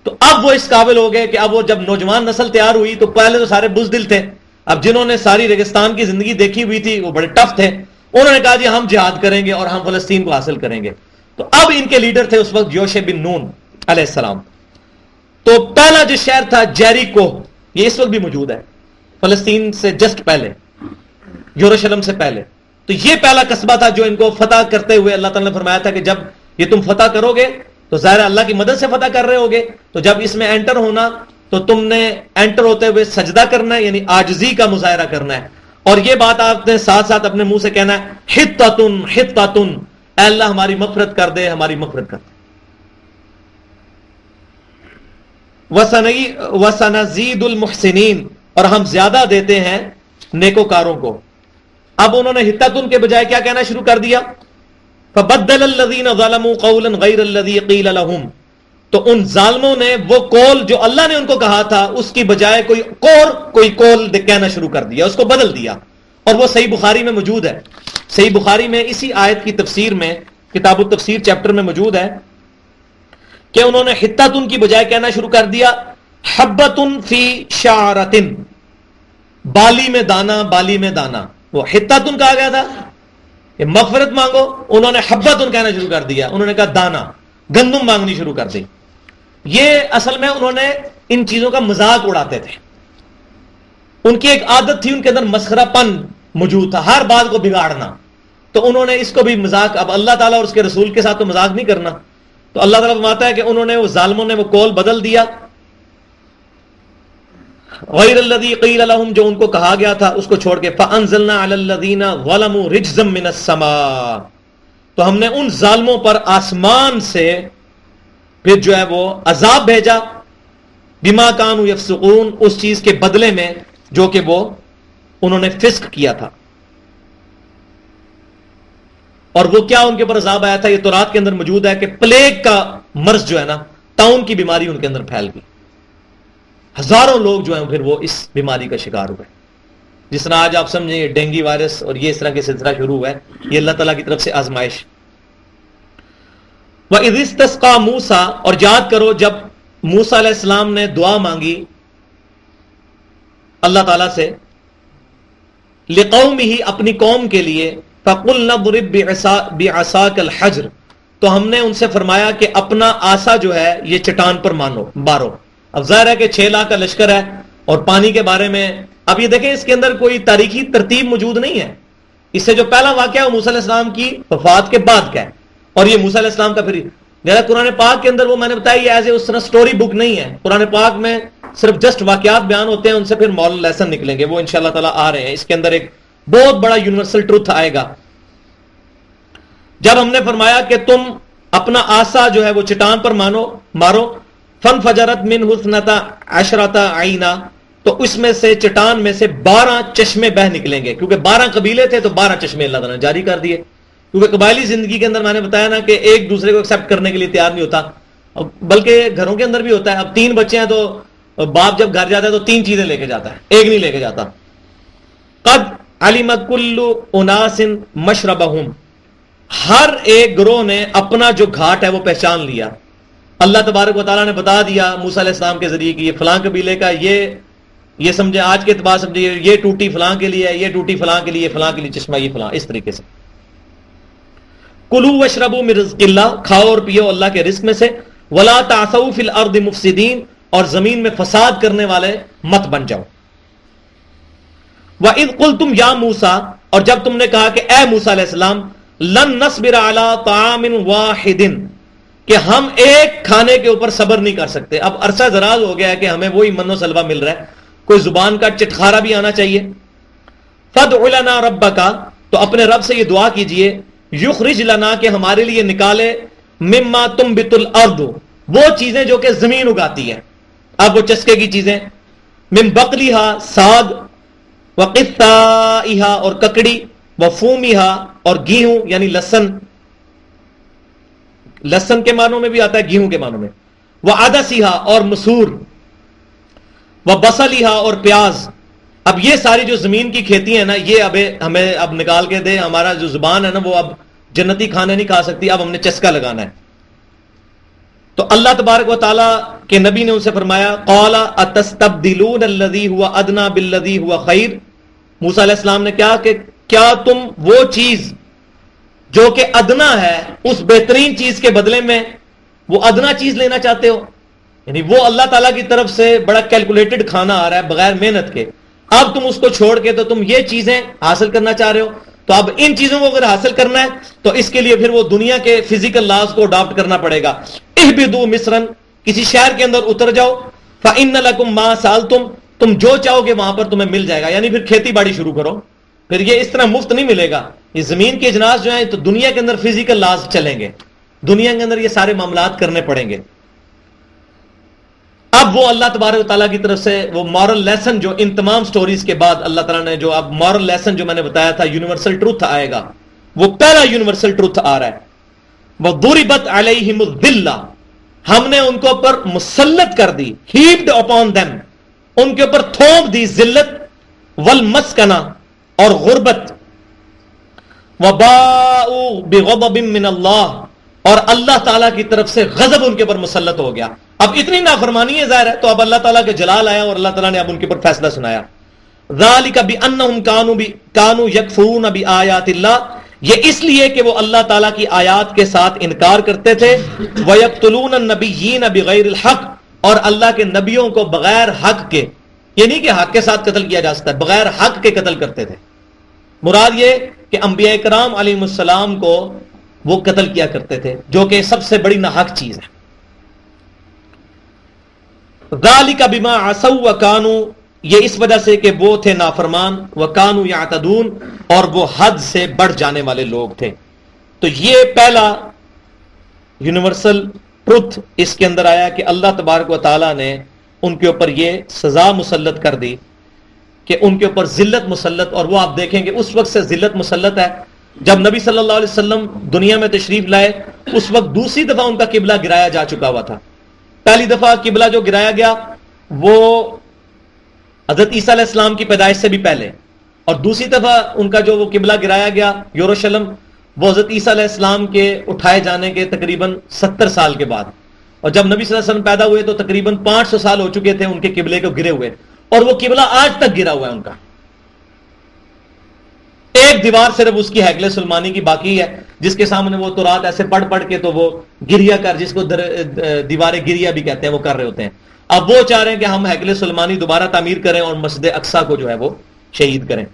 تو اب وہ اس قابل ہو گئے کہ اب وہ جب نوجوان نسل تیار ہوئی تو پہلے تو سارے بزدل تھے، اب جنہوں نے ساری ریگستان کی زندگی دیکھی ہوئی تھی وہ بڑے ٹف تھے، انہوں نے کہا جی ہم جہاد کریں گے اور ہم فلسطین کو حاصل کریں گے. تو اب ان کے لیڈر تھے اس وقت یوشع بن نون علیہ السلام. تو پہلا جو شہر تھا جیریکو، یہ اس وقت بھی موجود ہے فلسطین سے جسٹ پہلے، یروشلم سے پہلے. تو یہ پہلا قصبہ تھا جو ان کو فتح کرتے ہوئے اللہ تعالیٰ نے فرمایا تھا کہ جب یہ تم فتح کرو گے تو ظاہر اللہ کی مدد سے فتح کر رہے ہوگے، تو جب اس میں انٹر ہونا تو تم نے انٹر ہوتے ہوئے سجدہ کرنا ہے، یعنی عاجزی کا مظاہرہ کرنا ہے. اور یہ بات آپ نے ساتھ ساتھ اپنے منہ سے کہنا ہے، حطۃ حطۃ، اے اللہ ہماری مغفرت کر دے، ہماری مغفرت کر دے. وَسَنَزِيدُ الْمُحْسِنِينَ، اور ہم زیادہ دیتے ہیں نیکوکاروں کو. اب انہوں نے حطۃ کے بجائے کیا کہنا شروع کر دیا؟ فَبَدَّلَ الَّذِينَ ظَلَمُوا قَوْلًا غَيْرَ الَّذِي قِيلَ لَهُمْ، تو ان ظالموں نے وہ قول جو اللہ نے ان کو کہا تھا اس کی بجائے کوئی قول کہنا شروع کر دیا، اس کو بدل دیا. اور وہ صحیح بخاری میں موجود ہے. صحیح بخاری میں اسی آیت کی تفسیر میں، کتاب التفسیر چیپٹر میں موجود ہے کہ انہوں نے حطۃ کی بجائے کہنا شروع کر دیا حبۃ فی شعرۃ، بالی میں دانا، بالی میں دانا. وہ حطۃ کہا گیا تھا کہ مغفرت مانگو، انہوں نے حبۃ کہنا شروع کر دیا، انہوں نے کہا دانا، گندم مانگنی شروع کر دی. یہ اصل میں انہوں نے ان چیزوں کا مذاق اڑاتے تھے. ان کی ایک عادت تھی، ان کے اندر مسخرہ پن موجود تھا، ہر بات کو بگاڑنا. تو انہوں نے اس کو بھی مذاق، اب اللہ تعالیٰ اور اس کے رسول کے ساتھ تو مذاق نہیں کرنا. تو اللہ تعالیٰ فرماتا ہے کہ انہوں نے، وہ ظالموں نے وہ قول بدل دیا، غیر الذی قیل لہم، جو ان کو کہا گیا تھا اس کو چھوڑ کے. فانزلنا علی الذین ظلموا رجزا من السماء، تو ہم نے ان ظالموں پر آسمان سے پھر جو ہے وہ عذاب بھیجا، بما کانوا یفسقون، اس چیز کے بدلے میں جو کہ وہ انہوں نے فسق کیا تھا. اور وہ کیا ان کے اوپر عذاب آیا تھا؟ یہ تورات کے اندر موجود ہے کہ پلیگ کا مرض جو ہے نا، طاعون کی بیماری ان کے اندر پھیل گئی. ہزاروں لوگ جو ہیں پھر وہ اس بیماری کا شکار ہوئے. جس طرح آج آپ سمجھیں ڈینگی وائرس اور یہ اس طرح کے سلسلہ شروع ہوا ہے، یہ اللہ تعالیٰ کی طرف سے آزمائش. وَإِذِ اسْتَسْقَىٰ مُوسَىٰ، اور یاد کرو جب موسیٰ علیہ السلام نے دعا مانگی اللہ تعالیٰ سے، لِقَوْمِهِ، اپنی قوم کے لیے، فَقُلْنَا اضْرِب بِعَصَاكَ الْحَجْرَ، تو ہم نے ان سے فرمایا کہ اپنا آسا جو ہے یہ چٹان پر مارو. اب ظاہر ہے کہ 6 لاکھ کا لشکر ہے اور پانی کے بارے میں، اب یہ دیکھیں اس کے اندر کوئی تاریخی ترتیب موجود نہیں ہے. اس سے جو پہلا واقعہ ہے وہ موسیٰ علیہ السلام کی وفات کے بعد کا ہے، اور یہ موسیٰ علیہ السلام کا پھر قرآن پاک کے اندر وہ میں نے بتایا یہ ایز اے اس طرح سٹوری بک نہیں ہے. قرآن پاک میں صرف جسٹ واقعات بیان ہوتے ہیں، ان سے پھر مورل لیسن نکلیں گے، وہ انشاءاللہ تعالیٰ آ رہے ہیں. اس کے اندر ایک بہت بڑا یونیورسل ٹروتھ آئے گا. جب ہم نے فرمایا کہ تم اپنا آسا جو ہے وہ چٹان پر مارو، فانفجرت منہ اثنتا عشرۃ عینا، تو اس میں سے چٹان میں سے 12 چشمے بہ نکلیں گے. کیونکہ 12 قبیلے تھے تو 12 چشمے اللہ تعالیٰ نے جاری کر دیے. کیونکہ قبائلی زندگی کے اندر میں نے بتایا نا کہ ایک دوسرے کو ایکسیپٹ کرنے کے لیے تیار نہیں ہوتا، بلکہ گھروں کے اندر بھی ہوتا ہے. اب 3 بچے ہیں تو باپ جب گھر جاتا ہے تو 3 چیزیں لے کے جاتا ہے، ایک نہیں لے کے جاتا. قد علم کل اناس مشربہم، ہر ایک گروہ نے اپنا جو گھاٹ ہے وہ پہچان لیا. اللہ تبارک و تعالیٰ نے بتا دیا موسیٰ علیہ السلام کے ذریعے کہ یہ فلاں قبیلے کا، یہ سمجھے آج کے اعتبار سمجھے یہ ٹوٹی فلاں کے لیے ہے، یہ ٹوٹی فلاں کے لیے، فلاں کے لیے چشمہ یہ فلاں، اس طریقے سے. کلوا واشربوا من رزق اللہ، کھاؤ اور پیو اللہ کے رزق میں سے. ولا تعثوا فی الارض مفسدین، اور زمین میں فساد کرنے والے مت بن جاؤ. وَإِذْ قُلْتُمْ يَا مُوسَىٰ، اور جب تم نے کہا کہ اے موسیٰ علیہ السلام، لن نصبر علی طعام واحد، کہ ہم ایک کھانے کے اوپر صبر نہیں کر سکتے. اب عرصہ دراز ہو گیا ہے کہ ہمیں وہی من و سلوہ مل رہا ہے، کوئی زبان کا چٹخارا بھی آنا چاہیے. فَادْعُ لَنَا رَبَّكَ، تو اپنے رب سے یہ دعا کیجئے، یخرج لنا، کہ ہمارے لیے نکالے، مما تنبت الارض، وہ چیزیں جو کہ زمین اگاتی ہے. اب وہ چسکے کی چیزیں، من بقلیہا، ساگ، وقثائہا، اور ککڑی، وفومیہا، اور گیہوں یعنی لہسن، لہسن کے معنوں میں بھی آتا ہے، گیہوں کے معنوں میں، وعدسیہا، اور مسور، وبصلیہا، اور پیاز. اب یہ ساری جو زمین کی کھیتی ہے نا، یہ اب ہمیں اب نکال کے دے. ہمارا جو زبان ہے نا وہ اب جنتی کھانے نہیں کھا سکتی، اب ہم نے چسکا لگانا ہے. تو اللہ تبارک و تعالیٰ کے نبی نے ان سے فرمایا، قال اتستبدلون الذی هو ادنی بالذی هو خیر. موسیٰ علیہ السلام نے کیا کہ کیا تم وہ چیز جو کہ ادنا ہے اس بہترین چیز کے بدلے میں وہ ادنا چیز لینا چاہتے ہو؟ یعنی وہ اللہ تعالیٰ کی طرف سے بڑا کیلکولیٹڈ کھانا آ رہا ہے بغیر محنت کے، اب تم اس کو چھوڑ کے تو تم یہ چیزیں حاصل کرنا چاہ رہے ہو. تو اب ان چیزوں کو اگر حاصل کرنا ہے تو اس کے لیے پھر وہ دنیا کے فزیکل لاز کو اڈاپٹ کرنا پڑے گا. اہبطوا مصرا، کسی شہر کے اندر اتر جاؤ، فإن لکم ما سألتم، تم جو چاہو گے وہاں پر تمہیں مل جائے گا. یعنی پھر کھیتی باڑی شروع کرو، پھر یہ اس طرح مفت نہیں ملے گا. یہ زمین کے اجناس جو ہیں تو دنیا کے اندر فزیکل لاز چلیں گے، دنیا کے اندر یہ سارے معاملات کرنے پڑیں گے. اب وہ اللہ تبارک و تعالیٰ کی طرف سے وہ مورل لیسن جو ان تمام سٹوریز کے بعد اللہ تعالیٰ نے جو اب مورل لیسن جو میں نے بتایا تھا یونیورسل ٹروتھ آئے گا، وہ پہلا یونیورسل ٹروتھ آ رہا ہے. وَضُرِبَتْ عَلَيْهِمُ الذِّلَّةُ، ہم نے ان کو پر مسلط کر دی، heaped upon them، ان کے اوپر تھوپ دی ذلت، والمسکنہ اور غربت، وَبَاءُوا بِغَضَبٍ مِّنَ اللَّهِ، اور اللہ تعالیٰ کی طرف سے غضب ان کے اوپر مسلط ہو گیا. اب اتنی نافرمانی ہے ظاہر ہے تو اب اللہ تعالیٰ کے جلال آیا اور اللہ تعالیٰ نے اب ان کے اوپر فیصلہ سنایا. ذَلِكَ بِأَنَّهُمْ كَانُوا يَكْفُرُونَ بِآيَاتِ اللَّهِ، یہ اس لیے کہ وہ اللہ تعالیٰ کی آیات کے ساتھ انکار کرتے تھے. وَيَقْتُلُونَ النَّبِيِّينَ بِغَيْرِ الْحَقِّ، اور اللہ کے نبیوں کو بغیر حق کے، یہ نہیں کہ حق کے ساتھ قتل کیا جا سکتا ہے، بغیر حق کے قتل کرتے تھے. مراد یہ کہ انبیاء کرام علیہ السلام کو وہ قتل کیا کرتے تھے، جو کہ سب سے بڑی ناحق چیز ہے. ذَلِكَ بِمَا عَصَوْا وَكَانُوا، یہ اس وجہ سے کہ وہ تھے نافرمان، وَكَانُوا يَعْتَدُونَ، اور وہ حد سے بڑھ جانے والے لوگ تھے. تو یہ پہلا یونیورسل ٹروتھ اس کے اندر آیا کہ اللہ تبارک و تعالیٰ نے ان کے اوپر یہ سزا مسلط کر دی کہ ان کے اوپر ذلت مسلط. اور وہ آپ دیکھیں کہ اس وقت سے ذلت مسلط ہے. جب نبی صلی اللہ علیہ وسلم دنیا میں تشریف لائے اس وقت دوسری دفعہ ان کا قبلہ گرایا جا چکا ہوا تھا. پہلی دفعہ قبلہ جو گرایا گیا وہ حضرت عیسیٰ علیہ السلام کی پیدائش سے بھی پہلے، اور دوسری دفعہ ان کا جو وہ قبلہ گرایا گیا یروشلم، وہ حضرت عیسیٰ علیہ السلام کے اٹھائے جانے کے تقریباً 70 سال کے بعد. اور جب نبی صلی اللہ علیہ وسلم پیدا ہوئے تو تقریباً 500 سال ہو چکے تھے ان کے قبلے کو گرے ہوئے، اور وہ قبلہ آج تک گرا ہوا ہے ان کا. ایک دیوار صرف اس کی ہیکل سلمانی کی باقی ہے جس کے سامنے وہ تو رات ایسے پڑھ پڑھ کے تو وہ گریا کر، جس کو دیوار گریا بھی کہتے ہیں، وہ کر رہے ہوتے ہیں. اب وہ چاہ رہے ہیں کہ ہم ہیکل سلمانی دوبارہ تعمیر کریں اور مسجد اقصیٰ کو جو ہے وہ شہید کریں.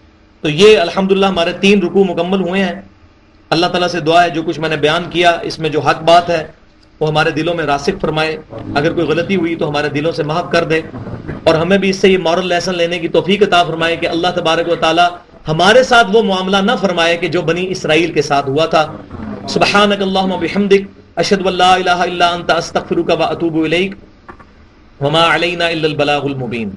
تو یہ الحمدللہ ہمارے 3 رکوع مکمل ہوئے ہیں. اللہ تعالیٰ سے دعا ہے جو کچھ میں نے بیان کیا اس میں جو حق بات ہے وہ ہمارے دلوں میں راسخ فرمائے، اگر کوئی غلطی ہوئی تو ہمارے دلوں سے معاف کر دے، اور ہمیں بھی اس سے یہ مورل لیسن لینے کی توفیق عطا فرمائے کہ اللہ تبارک و تعالیٰ ہمارے ساتھ وہ معاملہ نہ فرمائے کہ جو بنی اسرائیل کے ساتھ ہوا تھا. سبحانک اللہم بحمدک، اشہد ان لا الہ الا انت، استغفرک و اتوب الیک، وما علینا الا البلاغ المبین.